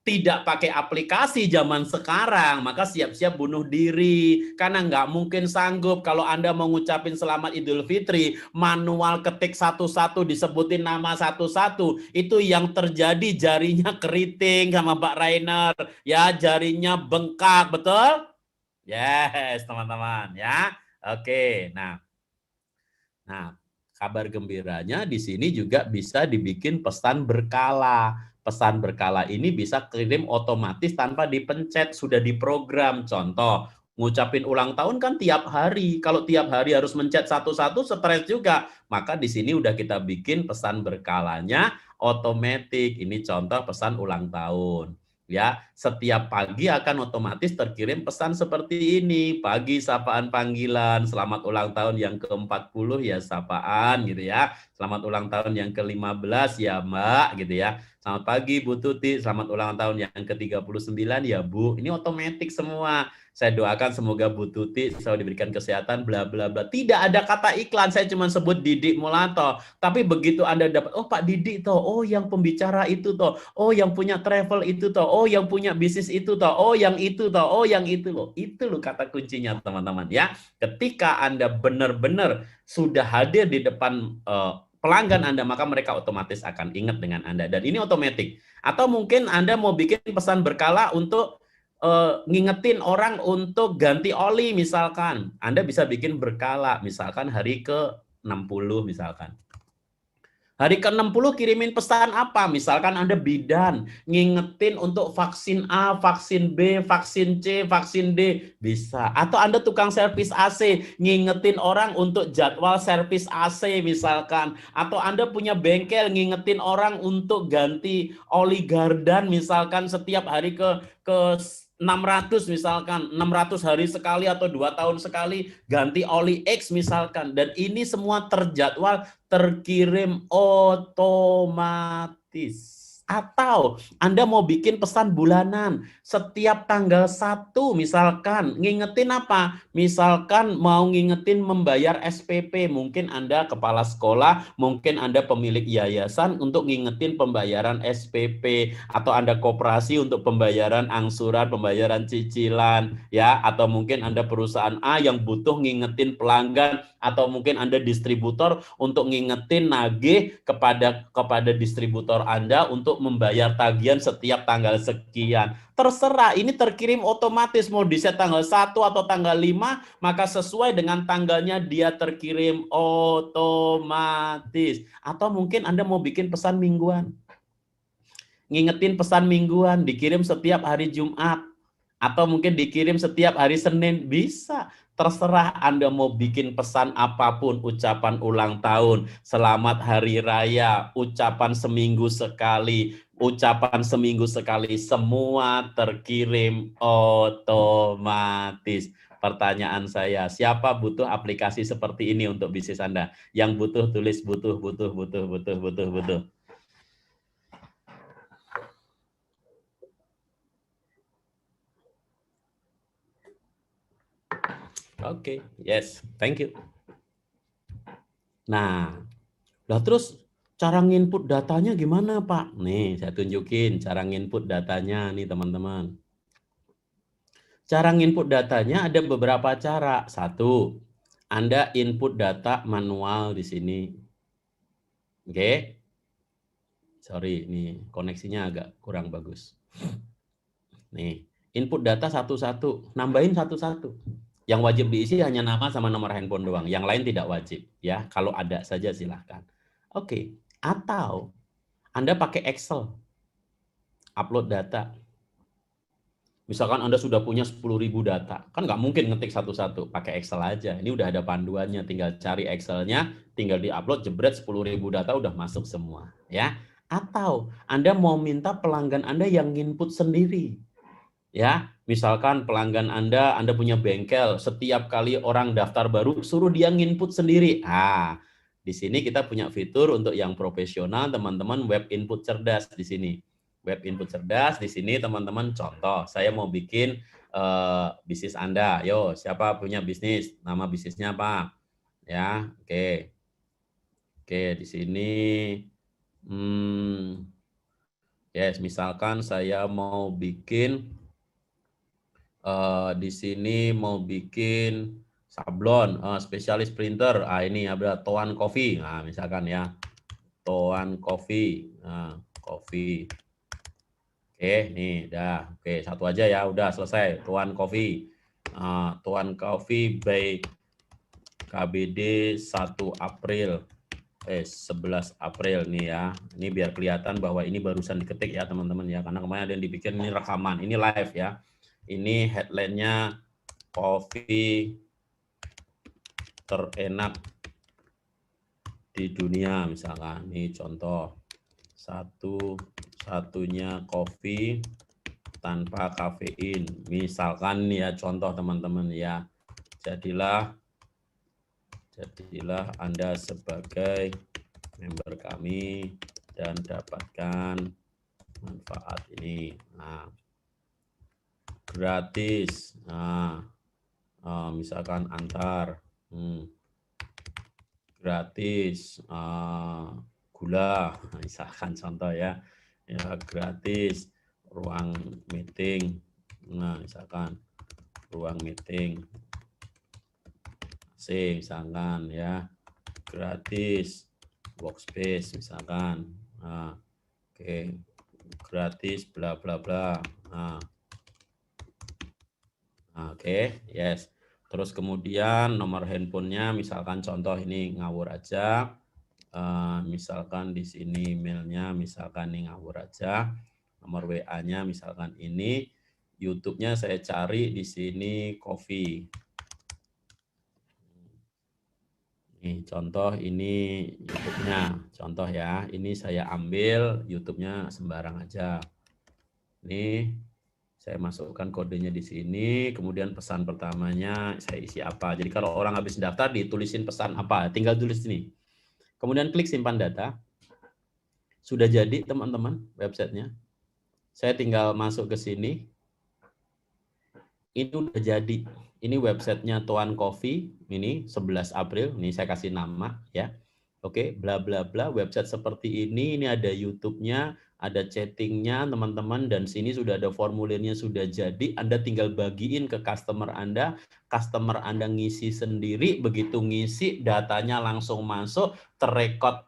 tidak pakai aplikasi zaman sekarang, maka siap-siap bunuh diri. Karena nggak mungkin sanggup kalau Anda mau ngucapin selamat Idul Fitri, manual ketik satu-satu, disebutin nama satu-satu. Itu yang terjadi jarinya keriting sama Mbak Rainer. Ya, jarinya bengkak, betul? Yes, teman-teman. Ya, oke. Nah, kabar gembiranya di sini juga bisa dibikin pesan berkala. Pesan berkala ini bisa kirim otomatis tanpa dipencet, sudah diprogram. Contoh, ngucapin ulang tahun kan tiap hari. Kalau tiap hari harus mencet satu-satu, stres juga. Maka di sini udah kita bikin pesan berkalanya otomatis. Ini contoh pesan ulang tahun. Ya, setiap pagi akan otomatis terkirim pesan seperti ini. Pagi sapaan panggilan, selamat ulang tahun yang ke-40 ya sapaan gitu ya. Selamat ulang tahun yang ke-15 ya Mbak gitu ya. Selamat pagi Bu Tuti, selamat ulang tahun yang ke-39 ya Bu. Ini otomatis semua. Saya doakan semoga Bu Tuti selalu diberikan kesehatan bla bla bla. Tidak ada kata iklan, saya cuma sebut Didik Mulato. Tapi begitu Anda dapat, oh Pak Didik toh, oh yang pembicara itu toh, oh yang punya travel itu toh, oh yang punya bisnis itu toh, oh yang itu toh, oh yang itu loh. Itu loh kata kuncinya teman-teman ya. Ketika Anda benar-benar sudah hadir di depan pelanggan Anda, maka mereka otomatis akan ingat dengan Anda. Dan ini otomatis. Atau mungkin Anda mau bikin pesan berkala untuk ngingetin orang untuk ganti oli misalkan. Anda bisa bikin berkala, misalkan hari ke-60 misalkan. Hari ke-60 kirimin pesan apa? Misalkan Anda bidan, ngingetin untuk vaksin A, vaksin B, vaksin C, vaksin D, bisa. Atau Anda tukang servis AC, ngingetin orang untuk jadwal servis AC misalkan. Atau Anda punya bengkel, ngingetin orang untuk ganti oli gardan misalkan setiap hari ke 600 misalkan, 600 hari sekali atau 2 tahun sekali ganti oli X misalkan. Dan ini semua terjadwal, terkirim otomatis. Atau Anda mau bikin pesan bulanan, setiap tanggal 1 misalkan, ngingetin apa? Misalkan mau ngingetin membayar SPP, mungkin Anda kepala sekolah, mungkin Anda pemilik yayasan untuk ngingetin pembayaran SPP, atau Anda koperasi untuk pembayaran angsuran, pembayaran cicilan, ya, atau mungkin Anda perusahaan A yang butuh ngingetin pelanggan, atau mungkin Anda distributor untuk ngingetin nagih kepada distributor Anda untuk membayar tagihan setiap tanggal sekian. Terserah, ini terkirim otomatis, mau di-set tanggal 1 atau tanggal 5, maka sesuai dengan tanggalnya dia terkirim otomatis. Atau mungkin Anda mau bikin pesan mingguan, ngingetin pesan mingguan, dikirim setiap hari Jumat, atau mungkin dikirim setiap hari Senin, bisa. Terserah Anda mau bikin pesan apapun, ucapan ulang tahun, selamat hari raya, ucapan seminggu sekali, semua terkirim otomatis. Pertanyaan saya, siapa butuh aplikasi seperti ini untuk bisnis Anda? Yang butuh tulis butuh. Oke, yes, thank you. Nah, terus cara nginput datanya gimana, Pak? Nih, saya tunjukin cara nginput datanya nih, teman-teman. Cara nginput datanya ada beberapa cara. Satu, Anda input data manual di sini. Oke. Sorry, nih koneksinya agak kurang bagus. Nih, input data satu-satu, nambahin satu-satu. Yang wajib diisi hanya nama sama nomor handphone doang. Yang lain tidak wajib, ya. Kalau ada saja silahkan. Oke. Atau Anda pakai Excel, upload data. Misalkan Anda sudah punya 10.000 data, kan nggak mungkin ngetik satu-satu, pakai Excel aja. Ini udah ada panduannya, tinggal cari Excel-nya, tinggal di-upload, jebret 10.000 data udah masuk semua, ya. Atau Anda mau minta pelanggan Anda yang input sendiri, ya. Misalkan pelanggan Anda punya bengkel, setiap kali orang daftar baru, suruh dia nginput sendiri. Di sini kita punya fitur untuk yang profesional, teman-teman, web input cerdas di sini. Web input cerdas di sini, teman-teman. Contoh, saya mau bikin bisnis Anda. Yo, siapa punya bisnis? Nama bisnisnya apa? Ya, oke. Oke, di sini yes, misalkan saya mau bikin di sini mau bikin sablon, spesialis printer. Ini ada Toan Coffee. Nah, misalkan ya, Toan Coffee. Nah, coffee. Oke, nih, dah. Oke, satu aja ya, udah selesai. Toan Coffee. Toan Coffee by KBD 1 April. 11 April nih ya. Ini biar kelihatan bahwa ini barusan diketik ya, teman-teman ya. Karena kemarin ada yang dibikin ini rekaman, ini live ya. Ini headline-nya kopi terenak di dunia misalkan. Ini contoh satu-satunya kopi tanpa kafein. Misalkan ya contoh teman-teman ya. Jadilah Anda sebagai member kami dan dapatkan manfaat ini. Nah, gratis. Nah, misalkan antar gratis gula, misalkan contoh ya, gratis ruang meeting. Nah, misalkan ruang meeting AC misalkan ya, gratis workspace misalkan. Nah, oke, gratis bla bla bla. Nah, oke, yes. Terus kemudian nomor handphonenya misalkan contoh ini ngawur aja. Misalkan di sini emailnya misalkan ini ngawur aja. Nomor WA-nya misalkan ini. YouTube-nya saya cari di sini coffee. Nih contoh ini YouTube-nya. Contoh ya, ini saya ambil YouTube-nya sembarang aja. Ini Saya masukkan kodenya di sini, kemudian pesan pertamanya saya isi apa. Jadi kalau orang habis daftar ditulisin pesan apa, tinggal tulis ini. Kemudian klik simpan data. Sudah jadi teman-teman websitenya. Saya tinggal masuk ke sini. Ini udah jadi. Ini websitenya Tuan Coffee. Ini 11 April. Ini saya kasih nama ya. Oke, bla bla bla. Website seperti ini. Ini ada YouTube-nya, ada chattingnya teman-teman, dan sini sudah ada formulirnya sudah jadi. Anda tinggal bagiin ke customer Anda ngisi sendiri, begitu ngisi datanya langsung masuk, terrekod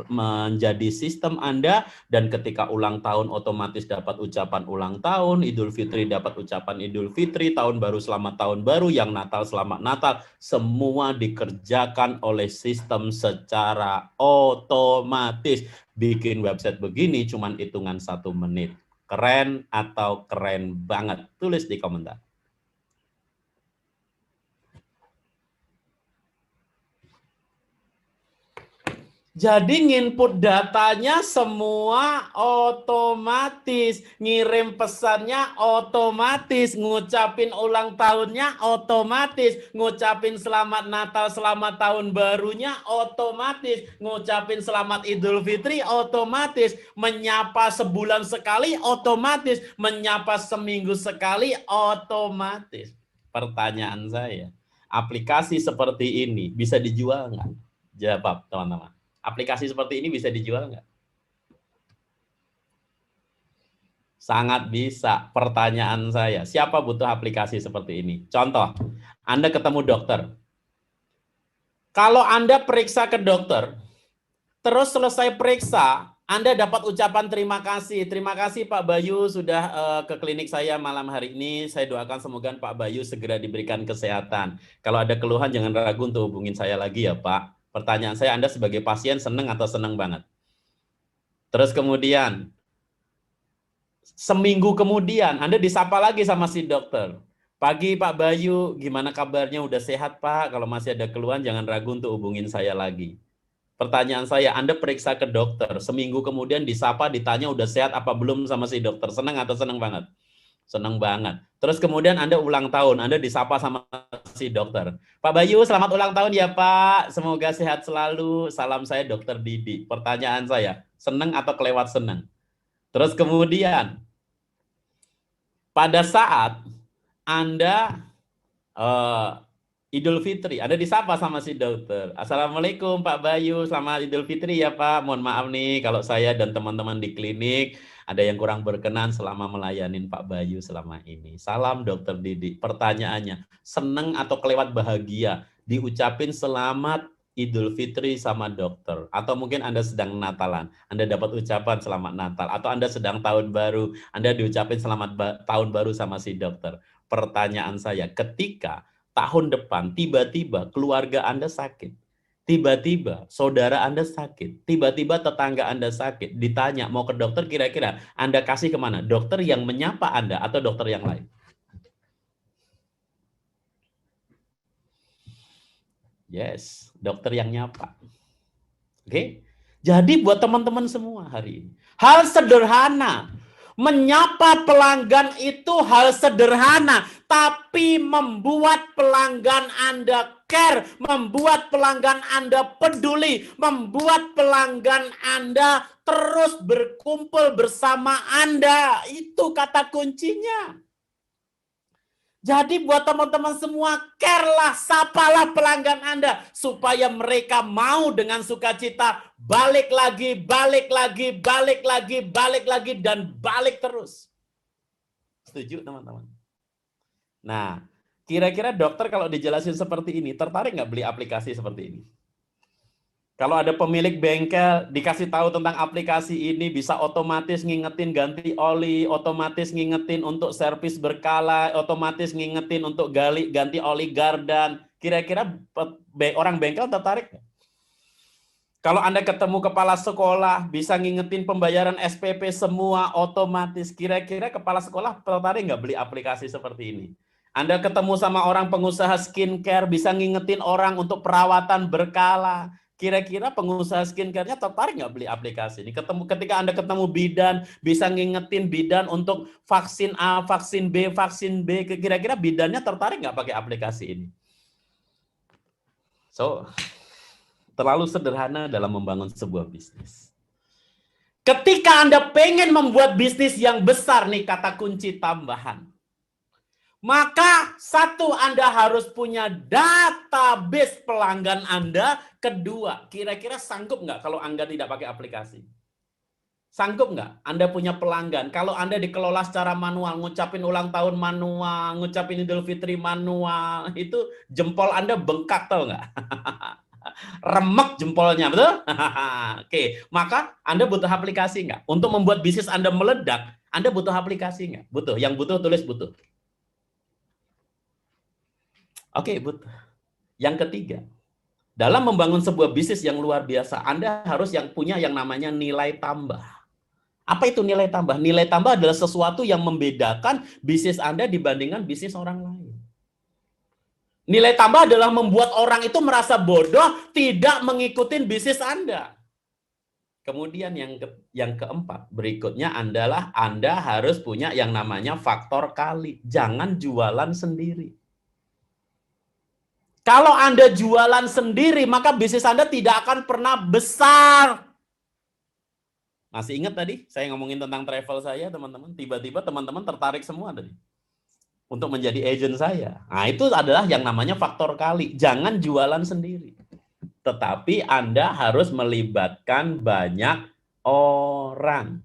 menjadi sistem Anda, dan ketika ulang tahun otomatis dapat ucapan ulang tahun, Idul Fitri dapat ucapan Idul Fitri, tahun baru selamat tahun baru, yang Natal selamat Natal, semua dikerjakan oleh sistem secara otomatis. Bikin website begini cuman hitungan 1 menit. Keren atau keren banget? Tulis di komentar. Jadi nginput datanya semua otomatis, ngirim pesannya otomatis, ngucapin ulang tahunnya otomatis, ngucapin selamat Natal, selamat tahun barunya otomatis, ngucapin selamat Idul Fitri otomatis, menyapa sebulan sekali otomatis, menyapa seminggu sekali otomatis. Pertanyaan saya, aplikasi seperti ini bisa dijual nggak? Jawab teman-teman. Aplikasi seperti ini bisa dijual nggak? Sangat bisa. Pertanyaan saya, siapa butuh aplikasi seperti ini? Contoh, Anda ketemu dokter. Kalau Anda periksa ke dokter, terus selesai periksa, Anda dapat ucapan terima kasih. Terima kasih Pak Bayu sudah ke klinik saya malam hari ini. Saya doakan semoga Pak Bayu segera diberikan kesehatan. Kalau ada keluhan jangan ragu untuk hubungin saya lagi ya Pak. Pertanyaan saya, Anda sebagai pasien seneng atau seneng banget? Terus kemudian, seminggu kemudian, Anda disapa lagi sama si dokter. Pagi Pak Bayu, gimana kabarnya? Udah sehat Pak? Kalau masih ada keluhan, jangan ragu untuk hubungin saya lagi. Pertanyaan saya, Anda periksa ke dokter, seminggu kemudian disapa, ditanya udah sehat apa belum sama si dokter. Seneng atau seneng banget? Seneng banget. Terus kemudian Anda ulang tahun, Anda disapa sama si dokter. Pak Bayu, selamat ulang tahun ya Pak. Semoga sehat selalu. Salam saya Dokter Didi. Pertanyaan saya, seneng atau kelewat seneng? Terus kemudian, pada saat Anda Idul Fitri, Anda disapa sama si dokter. Assalamualaikum Pak Bayu, selamat Idul Fitri ya Pak. Mohon maaf nih kalau saya dan teman-teman di klinik ada yang kurang berkenan selama melayanin Pak Bayu selama ini. Salam Dokter Didi. Pertanyaannya, seneng atau kelewat bahagia diucapin selamat Idul Fitri sama dokter? Atau mungkin Anda sedang Natalan, Anda dapat ucapan selamat Natal, atau Anda sedang tahun baru, Anda diucapin selamat tahun baru sama si dokter. Pertanyaan saya, ketika tahun depan tiba-tiba keluarga Anda sakit, tiba-tiba saudara Anda sakit, tiba-tiba tetangga Anda sakit, ditanya mau ke dokter, kira-kira Anda kasih kemana? Dokter yang menyapa Anda atau dokter yang lain? Yes, dokter yang nyapa. Oke? Jadi buat teman-teman semua hari ini, hal sederhana, menyapa pelanggan itu hal sederhana, tapi membuat pelanggan Anda care, membuat pelanggan Anda peduli, membuat pelanggan Anda terus berkumpul bersama Anda. Itu kata kuncinya. Jadi buat teman-teman semua, care-lah, sapalah pelanggan Anda supaya mereka mau dengan sukacita balik lagi, balik lagi, balik lagi, balik lagi, dan balik terus. Setuju teman-teman? Nah, kira-kira dokter kalau dijelasin seperti ini, tertarik nggak beli aplikasi seperti ini? Kalau ada pemilik bengkel dikasih tahu tentang aplikasi ini, bisa otomatis ngingetin ganti oli, otomatis ngingetin untuk servis berkala, otomatis ngingetin untuk ganti oli gardan. Kira-kira orang bengkel tertarik nggak? Kalau Anda ketemu kepala sekolah, bisa ngingetin pembayaran SPP semua otomatis. Kira-kira kepala sekolah tertarik nggak beli aplikasi seperti ini? Anda ketemu sama orang pengusaha skincare, bisa ngingetin orang untuk perawatan berkala. Kira-kira pengusaha skincare-nya tertarik nggak beli aplikasi ini? Ketika Anda ketemu bidan, bisa ngingetin bidan untuk vaksin A, vaksin B, kira-kira bidannya tertarik nggak pakai aplikasi ini? So, terlalu sederhana dalam membangun sebuah bisnis. Ketika Anda pengen membuat bisnis yang besar, nih kata kunci tambahan. Maka satu, Anda harus punya database pelanggan Anda. Kedua, kira-kira sanggup nggak kalau Anda tidak pakai aplikasi? Sanggup nggak Anda punya pelanggan? Kalau Anda dikelola secara manual, ngucapin ulang tahun manual, ngucapin Idul Fitri manual, itu jempol Anda bengkak, tau nggak? Remek jempolnya, betul? Oke, maka Anda butuh aplikasi nggak? Untuk membuat bisnis Anda meledak, Anda butuh aplikasi nggak? Butuh. Yang butuh, tulis butuh. Oke, butuh. Yang ketiga, dalam membangun sebuah bisnis yang luar biasa, Anda harus punya yang namanya nilai tambah. Apa itu nilai tambah? Nilai tambah adalah sesuatu yang membedakan bisnis Anda dibandingkan bisnis orang lain. Nilai tambah adalah membuat orang itu merasa bodoh tidak mengikuti bisnis Anda. Kemudian yang keempat, berikutnya adalah Anda harus punya yang namanya faktor kali. Jangan jualan sendiri. Kalau Anda jualan sendiri, maka bisnis Anda tidak akan pernah besar. Masih ingat tadi saya ngomongin tentang travel saya, teman-teman? Tiba-tiba teman-teman tertarik semua tadi untuk menjadi agent saya. Nah, itu adalah yang namanya faktor kali. Jangan jualan sendiri. Tetapi Anda harus melibatkan banyak orang.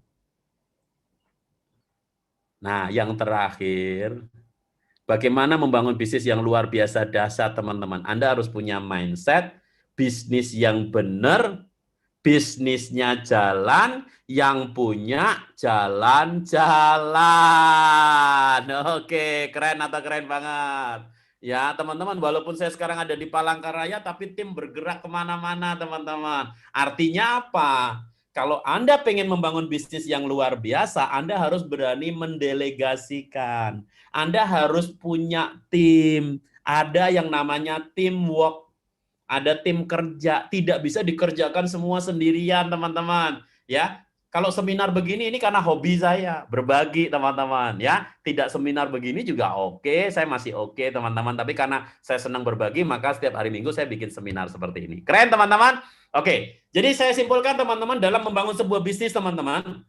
Nah, yang terakhir, bagaimana membangun bisnis yang luar biasa dahsyat, teman-teman? Anda harus punya mindset, bisnis yang benar, bisnisnya jalan, yang punya jalan-jalan. Oke, keren atau keren banget? Ya, teman-teman, walaupun saya sekarang ada di Palangkaraya, tapi tim bergerak kemana-mana, teman-teman. Artinya apa? Kalau Anda pengen membangun bisnis yang luar biasa, Anda harus berani mendelegasikan. Anda harus punya tim. Ada yang namanya teamwork. Ada tim kerja. Tidak bisa dikerjakan semua sendirian, teman-teman. Ya, kalau seminar begini ini karena hobi saya, berbagi, teman-teman. Ya, tidak seminar begini juga oke, saya masih oke, teman-teman. Tapi karena saya senang berbagi, maka setiap hari Minggu saya bikin seminar seperti ini. Keren, teman-teman? Oke, jadi saya simpulkan, teman-teman, dalam membangun sebuah bisnis, teman-teman.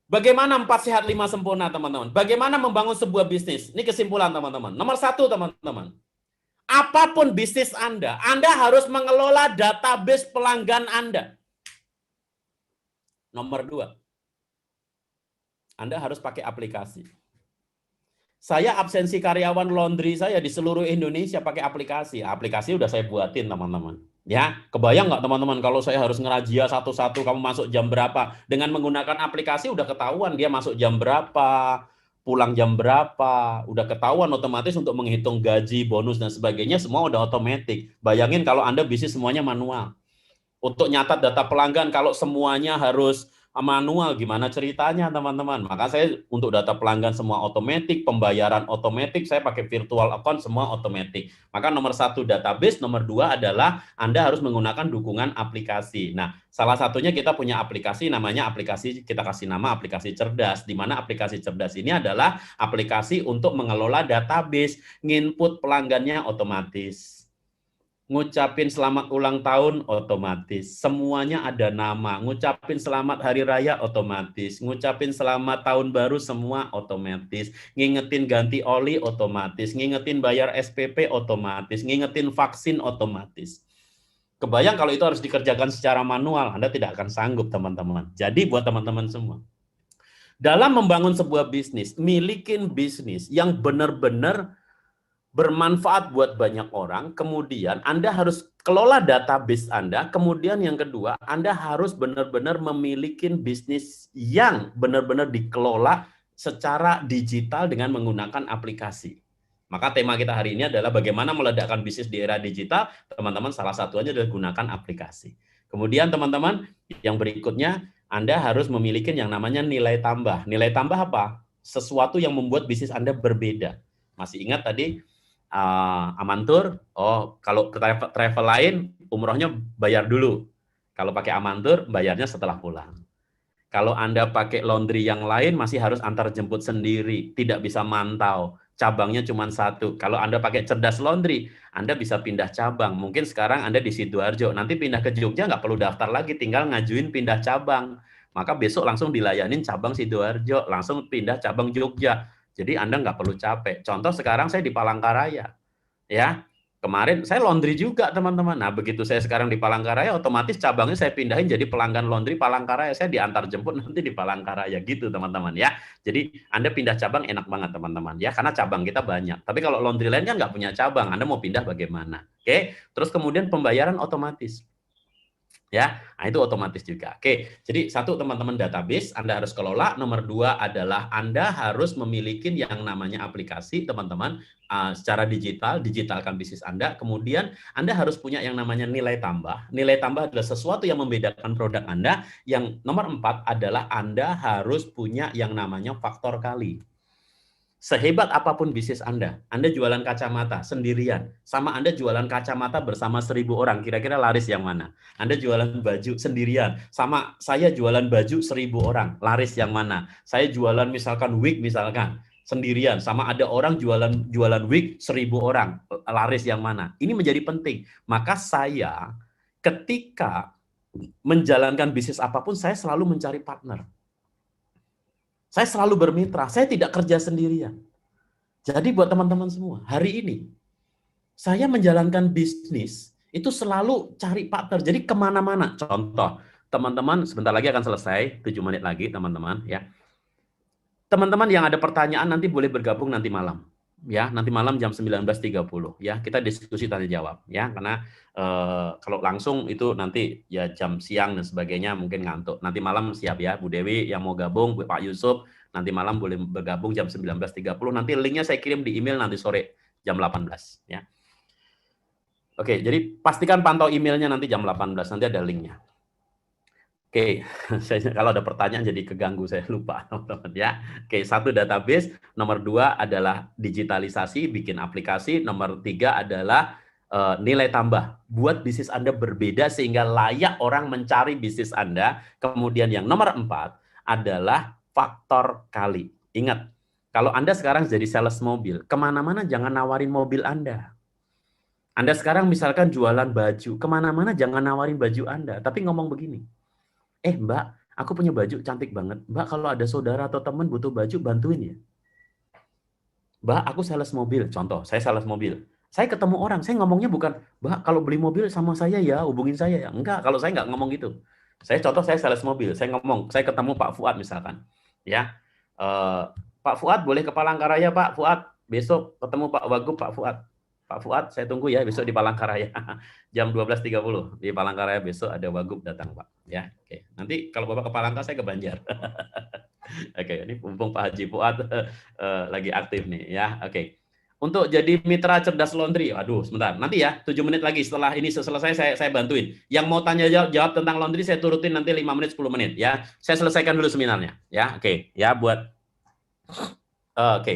Bagaimana 4 sehat 5 sempurna, teman-teman? Bagaimana membangun sebuah bisnis? Ini kesimpulan, teman-teman. Nomor 1, teman-teman. Apapun bisnis Anda harus mengelola database pelanggan Anda. Nomor 2, Anda harus pakai aplikasi. Saya absensi karyawan laundry saya di seluruh Indonesia pakai aplikasi. Aplikasi udah saya buatin, teman-teman. Ya, kebayang nggak, teman-teman, kalau saya harus ngerajia satu-satu, kamu masuk jam berapa? Dengan menggunakan aplikasi udah ketahuan dia masuk jam berapa, pulang jam berapa, udah ketahuan otomatis untuk menghitung gaji, bonus, dan sebagainya, semua udah otomatis. Bayangin kalau Anda bisnis semuanya manual. Untuk nyatat data pelanggan, kalau semuanya harus manual, gimana ceritanya, teman-teman? Maka saya untuk data pelanggan semua otomatis, pembayaran otomatis, saya pakai virtual account semua otomatis. Maka nomor 1 database, nomor 2 adalah Anda harus menggunakan dukungan aplikasi. Nah, salah satunya kita punya aplikasi, namanya aplikasi, kita kasih nama aplikasi cerdas, di mana aplikasi cerdas ini adalah aplikasi untuk mengelola database, nginput pelanggannya otomatis. Ngucapin selamat ulang tahun otomatis, semuanya ada nama. Ngucapin selamat hari raya otomatis, ngucapin selamat tahun baru semua otomatis, ngingetin ganti oli otomatis, ngingetin bayar SPP otomatis, ngingetin vaksin otomatis. Kebayang kalau itu harus dikerjakan secara manual, Anda tidak akan sanggup, teman-teman. Jadi buat teman-teman semua, dalam membangun sebuah bisnis, milikin bisnis yang benar-benar bermanfaat buat banyak orang, kemudian Anda harus kelola database Anda, kemudian yang kedua, Anda harus benar-benar memiliki bisnis yang benar-benar dikelola secara digital dengan menggunakan aplikasi. Maka tema kita hari ini adalah bagaimana meledakkan bisnis di era digital, teman-teman, salah satunya adalah gunakan aplikasi. Kemudian teman-teman, yang berikutnya, Anda harus memiliki yang namanya nilai tambah. Nilai tambah apa? Sesuatu yang membuat bisnis Anda berbeda. Masih ingat tadi? Amantur, oh kalau ke travel lain, umrohnya bayar dulu. Kalau pakai Amantur, bayarnya setelah pulang. Kalau Anda pakai laundry yang lain, masih harus antar jemput sendiri, tidak bisa mantau. Cabangnya cuma satu. Kalau Anda pakai Cerdas Laundry, Anda bisa pindah cabang. Mungkin sekarang Anda di Sidoarjo, nanti pindah ke Jogja nggak perlu daftar lagi, tinggal ngajuin pindah cabang. Maka besok langsung dilayanin cabang Sidoarjo, langsung pindah cabang Jogja. Jadi Anda nggak perlu capek. Contoh sekarang saya di Palangkaraya. Ya, kemarin saya laundry juga teman-teman. Nah, begitu saya sekarang di Palangkaraya, otomatis cabangnya saya pindahin jadi pelanggan laundry Palangkaraya. Saya diantar jemput nanti di Palangkaraya gitu teman-teman ya. Jadi Anda pindah cabang enak banget teman-teman ya, karena cabang kita banyak. Tapi kalau laundry lain kan nggak punya cabang, Anda mau pindah bagaimana? Oke, terus kemudian pembayaran otomatis. Ya, nah itu otomatis juga. Oke, jadi satu teman-teman database Anda harus kelola. Nomor dua adalah Anda harus memiliki yang namanya aplikasi teman-teman secara digital, digitalkan bisnis Anda. Kemudian Anda harus punya yang namanya nilai tambah. Nilai tambah adalah sesuatu yang membedakan produk Anda. Yang nomor empat adalah Anda harus punya yang namanya faktor kali. Sehebat apapun bisnis Anda jualan kacamata sendirian, sama Anda jualan kacamata bersama 1.000 orang, kira-kira laris yang mana? Anda jualan baju sendirian, sama saya jualan baju 1.000 orang, laris yang mana? Saya jualan misalkan wig misalkan, sendirian, sama ada orang jualan wig 1.000 orang, laris yang mana? Ini menjadi penting. Maka saya ketika menjalankan bisnis apapun, saya selalu mencari partner. Saya selalu bermitra, saya tidak kerja sendirian. Jadi buat teman-teman semua, hari ini saya menjalankan bisnis itu selalu cari partner. Jadi kemana-mana. Contoh, teman-teman sebentar lagi akan selesai, 7 menit lagi teman-teman ya. Teman-teman yang ada pertanyaan nanti boleh bergabung nanti malam. Ya, nanti malam jam 19.30 ya. Kita diskusi tanya jawab ya, karena kalau langsung itu nanti ya jam siang dan sebagainya mungkin ngantuk. Nanti malam siap ya Bu Dewi yang mau gabung, Pak Yusuf, nanti malam boleh bergabung jam 19.30. Nanti linknya saya kirim di email nanti sore jam 18 ya. Oke, jadi pastikan pantau emailnya nanti jam 18, nanti ada linknya. Oke, kalau ada pertanyaan jadi keganggu, saya lupa teman-teman ya. Oke, satu database, nomor dua adalah digitalisasi, bikin aplikasi, nomor tiga adalah nilai tambah. Buat bisnis Anda berbeda sehingga layak orang mencari bisnis Anda. Kemudian yang nomor empat adalah faktor kali. Ingat, kalau Anda sekarang jadi sales mobil, kemana-mana jangan nawarin mobil Anda. Anda sekarang misalkan jualan baju, kemana-mana jangan nawarin baju Anda, tapi ngomong begini, Mbak, aku punya baju cantik banget. Mbak, kalau ada saudara atau teman butuh baju, bantuin ya. Mbak, aku sales mobil. Contoh, saya sales mobil. Saya ketemu orang, saya ngomongnya bukan, Mbak, kalau beli mobil sama saya ya, hubungin saya ya. Enggak, kalau saya nggak ngomong gitu. Saya contoh, saya sales mobil. Saya ngomong, saya ketemu Pak Fuad misalkan. Ya, Pak Fuad boleh ke Palangkaraya, Pak Fuad. Besok ketemu Pak Wagub, Pak Fuad. Pak Fuad, saya tunggu ya besok di Palangkaraya. Jam 12.30 di Palangkaraya besok ada Wagub datang, Pak. Ya, oke. Nanti kalau Bapak ke Palangka, saya ke Banjar. Oke, ini mumpung Pak Haji Fuad lagi aktif nih ya. Oke. Untuk jadi mitra cerdas laundry, aduh sebentar. Nanti ya, 7 menit lagi setelah ini selesai saya bantuin. Yang mau tanya jawab tentang laundry saya turutin nanti 5 menit 10 menit ya. Saya selesaikan dulu seminarnya ya. Oke, ya buat oke.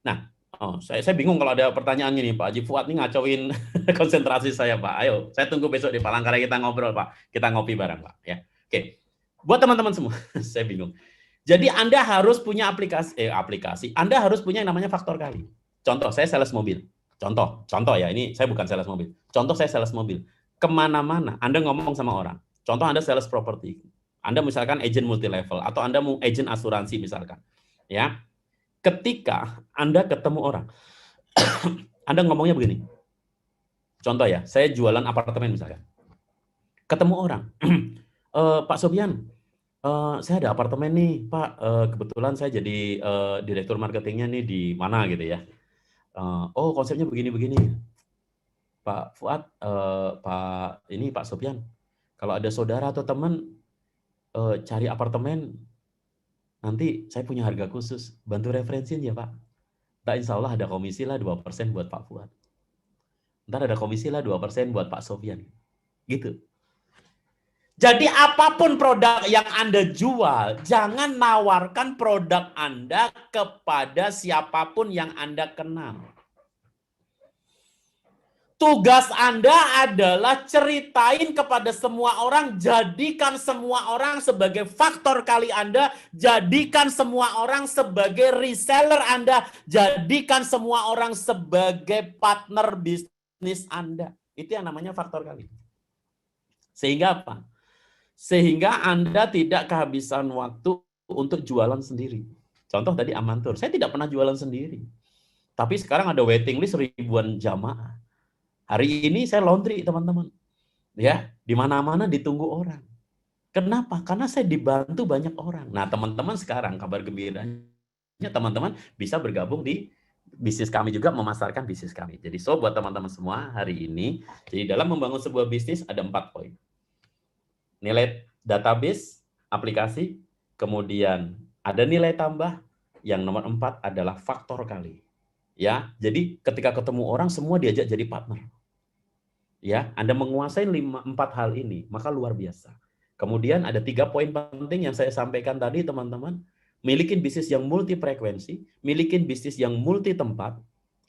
Nah, saya bingung kalau ada pertanyaan ini, Pak Haji Fuad ini ngacauin konsentrasi saya, Pak. Ayo, saya tunggu besok di Palangkaraya kita ngobrol, Pak. Kita ngopi bareng, Pak. Ya, oke. Buat teman-teman semua, saya bingung. Jadi Anda harus punya aplikasi. Anda harus punya yang namanya faktor kali. Contoh, saya sales mobil. Contoh ya, ini saya bukan sales mobil. Contoh saya sales mobil. Kemana-mana, Anda ngomong sama orang. Contoh Anda sales properti. Anda misalkan agent multi level atau Anda mau agent asuransi misalkan. Ya, ketika Anda ketemu orang, Anda ngomongnya begini. Contoh ya, saya jualan apartemen misalkan. Ketemu orang, Pak Sobian, saya ada apartemen nih, Pak. Kebetulan saya jadi direktur marketingnya nih di mana gitu ya. Oh, konsepnya begini-begini. Pak Fuad, Pak Sobian, kalau ada saudara atau teman cari apartemen, nanti saya punya harga khusus, bantu referensiin ya Pak. Ntar insya Allah ada komisi lah 2% buat Pak Fuad. Ntar ada komisi lah 2% buat Pak Sofian. Gitu. Jadi apapun produk yang Anda jual, jangan nawarkan produk Anda kepada siapapun yang Anda kenal. Tugas Anda adalah ceritain kepada semua orang, jadikan semua orang sebagai faktor kali Anda, jadikan semua orang sebagai reseller Anda, jadikan semua orang sebagai partner bisnis Anda. Itu yang namanya faktor kali. Sehingga apa? Sehingga Anda tidak kehabisan waktu untuk jualan sendiri. Contoh tadi Amantur, saya tidak pernah jualan sendiri. Tapi sekarang ada waiting list ribuan jamaah. Hari ini saya laundry, teman-teman. Ya, di mana-mana ditunggu orang. Kenapa? Karena saya dibantu banyak orang. Nah, teman-teman sekarang kabar gembiranya teman-teman bisa bergabung di bisnis kami juga, memasarkan bisnis kami. Jadi buat teman-teman semua hari ini, jadi dalam membangun sebuah bisnis ada 4 poin. Nilai database, aplikasi, kemudian ada nilai tambah, yang nomor 4 adalah faktor kali. Ya, jadi ketika ketemu orang semua diajak jadi partner. Ya, Anda menguasai 4 hal ini, maka luar biasa. Kemudian ada 3 poin penting yang saya sampaikan tadi, teman-teman. Milikin bisnis yang multi frekuensi, milikin bisnis yang multi tempat,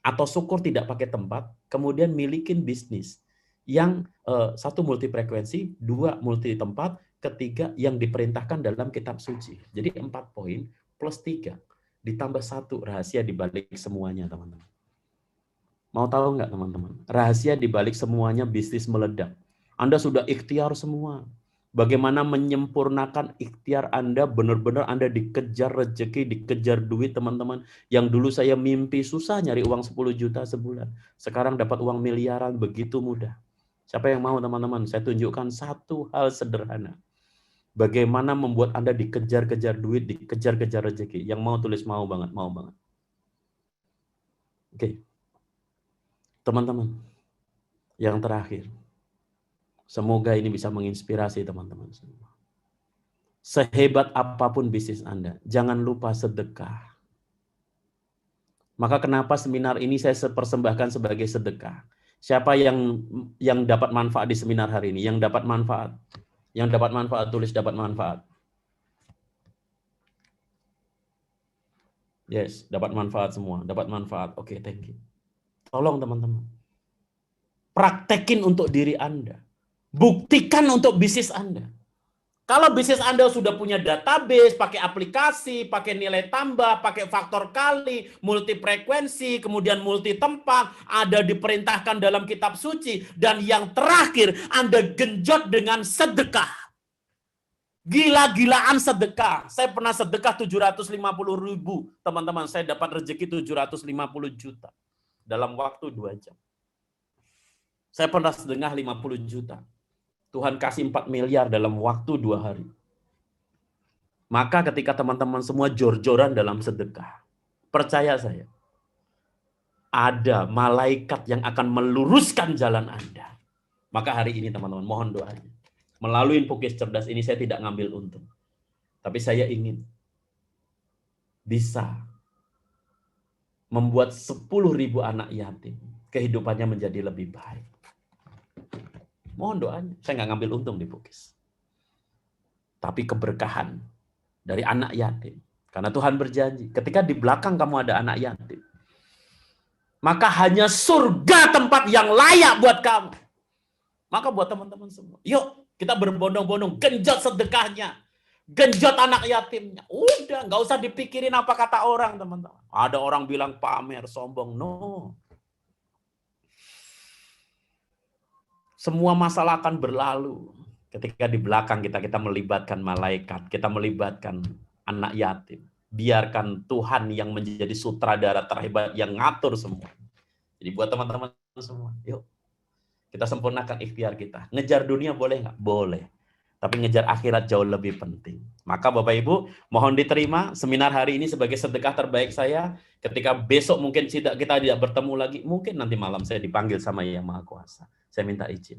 atau syukur tidak pakai tempat, kemudian milikin bisnis yang 1 multi frekuensi, 2 multi tempat, ketiga yang diperintahkan dalam kitab suci. Jadi 4 poin plus 3 ditambah 1 rahasia di balik semuanya, teman-teman. Mau tahu nggak, teman-teman? Rahasia di balik semuanya bisnis meledak. Anda sudah ikhtiar semua. Bagaimana menyempurnakan ikhtiar Anda, benar-benar Anda dikejar rezeki, dikejar duit, teman-teman. Yang dulu saya mimpi susah nyari uang 10 juta sebulan. Sekarang dapat uang miliaran begitu mudah. Siapa yang mau, teman-teman? Saya tunjukkan 1 hal sederhana. Bagaimana membuat Anda dikejar-kejar duit, dikejar-kejar rezeki. Yang mau tulis mau banget, mau banget. Oke. Teman-teman, yang terakhir. Semoga ini bisa menginspirasi teman-teman semua. Sehebat apapun bisnis Anda, jangan lupa sedekah. Maka kenapa seminar ini saya persembahkan sebagai sedekah? Siapa yang dapat manfaat di seminar hari ini? Yang dapat manfaat? Yang dapat manfaat, tulis dapat manfaat. Yes, dapat manfaat semua. Dapat manfaat. Oke, thank you. Tolong teman-teman. Praktekin untuk diri Anda. Buktikan untuk bisnis Anda. Kalau bisnis Anda sudah punya database, pakai aplikasi, pakai nilai tambah, pakai faktor kali, multi frekuensi, kemudian multi tempat, ada diperintahkan dalam kitab suci, dan yang terakhir Anda genjot dengan sedekah. Gila-gilaan sedekah. Saya pernah sedekah 750.000, teman-teman. Saya dapat rezeki 750 juta dalam waktu 2 jam. Saya pernah sedekah 50 juta. Tuhan kasih 4 miliar dalam waktu 2 hari. Maka ketika teman-teman semua jor-joran dalam sedekah, percaya saya, ada malaikat yang akan meluruskan jalan Anda. Maka hari ini teman-teman, mohon doanya. Melalui Pukis Cerdas ini saya tidak ngambil untung. Tapi saya ingin bisa membuat 10.000 anak yatim kehidupannya menjadi lebih baik. Mohon doanya. Saya nggak ngambil untung di Pukis. Tapi keberkahan dari anak yatim. Karena Tuhan berjanji, ketika di belakang kamu ada anak yatim, maka hanya surga tempat yang layak buat kamu. Maka buat teman-teman semua, yuk kita berbondong-bondong, genjot sedekahnya, genjot anak yatimnya. Udah, nggak usah dipikirin apa kata orang, teman-teman. Ada orang bilang pamer, sombong. No. Semua masalah akan berlalu ketika di belakang kita melibatkan malaikat, kita melibatkan anak yatim. Biarkan Tuhan yang menjadi sutradara terhebat yang ngatur semua. Jadi buat teman-teman semua, yuk kita sempurnakan ikhtiar kita. Ngejar dunia boleh nggak? Boleh. Tapi ngejar akhirat jauh lebih penting. Maka Bapak Ibu, mohon diterima seminar hari ini sebagai sedekah terbaik saya. Ketika besok mungkin kita tidak bertemu lagi, mungkin nanti malam saya dipanggil sama Yang Maha Kuasa. Saya minta izin.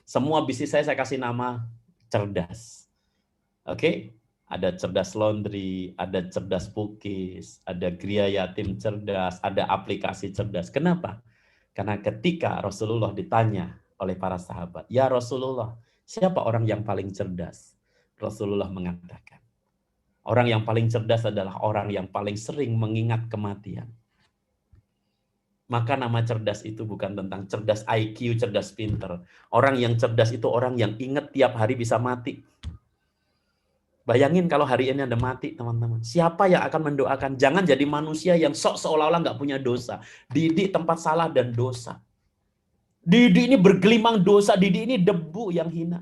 Semua bisnis saya kasih nama cerdas. Oke? Ada cerdas laundry, ada cerdas Pukis, ada Gria Yatim cerdas, ada aplikasi cerdas. Kenapa? Karena ketika Rasulullah ditanya oleh para sahabat, ya Rasulullah, siapa orang yang paling cerdas? Rasulullah mengatakan, orang yang paling cerdas adalah orang yang paling sering mengingat kematian. Maka nama cerdas itu bukan tentang cerdas IQ, cerdas pinter. Orang yang cerdas itu orang yang ingat tiap hari bisa mati. Bayangin kalau hari ini Anda mati, teman-teman. Siapa yang akan mendoakan? Jangan jadi manusia yang sok seolah-olah nggak punya dosa. Didik tempat salah dan dosa. Didik ini bergelimang dosa. Didik ini debu yang hina.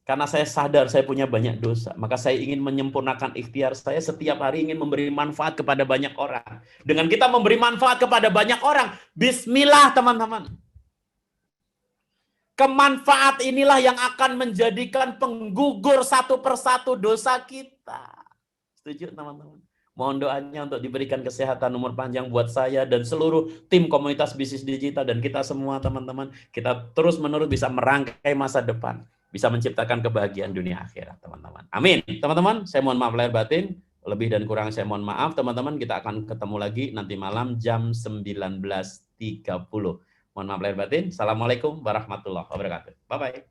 Karena saya sadar saya punya banyak dosa. Maka saya ingin menyempurnakan ikhtiar saya. Setiap hari ingin memberi manfaat kepada banyak orang. Dengan kita memberi manfaat kepada banyak orang, bismillah teman-teman. Kemanfaat inilah yang akan menjadikan penggugur satu persatu dosa kita. Setuju teman-teman? Mohon doanya untuk diberikan kesehatan, umur panjang buat saya dan seluruh tim komunitas bisnis digital dan kita semua teman-teman. Kita terus-menerus bisa merangkai masa depan. Bisa menciptakan kebahagiaan dunia akhirat teman-teman. Amin. Teman-teman, saya mohon maaf lahir batin. Lebih dan kurang saya mohon maaf teman-teman. Kita akan ketemu lagi nanti malam jam 19.30. Mohon maaf lahir batin. Assalamualaikum warahmatullahi wabarakatuh. Bye-bye.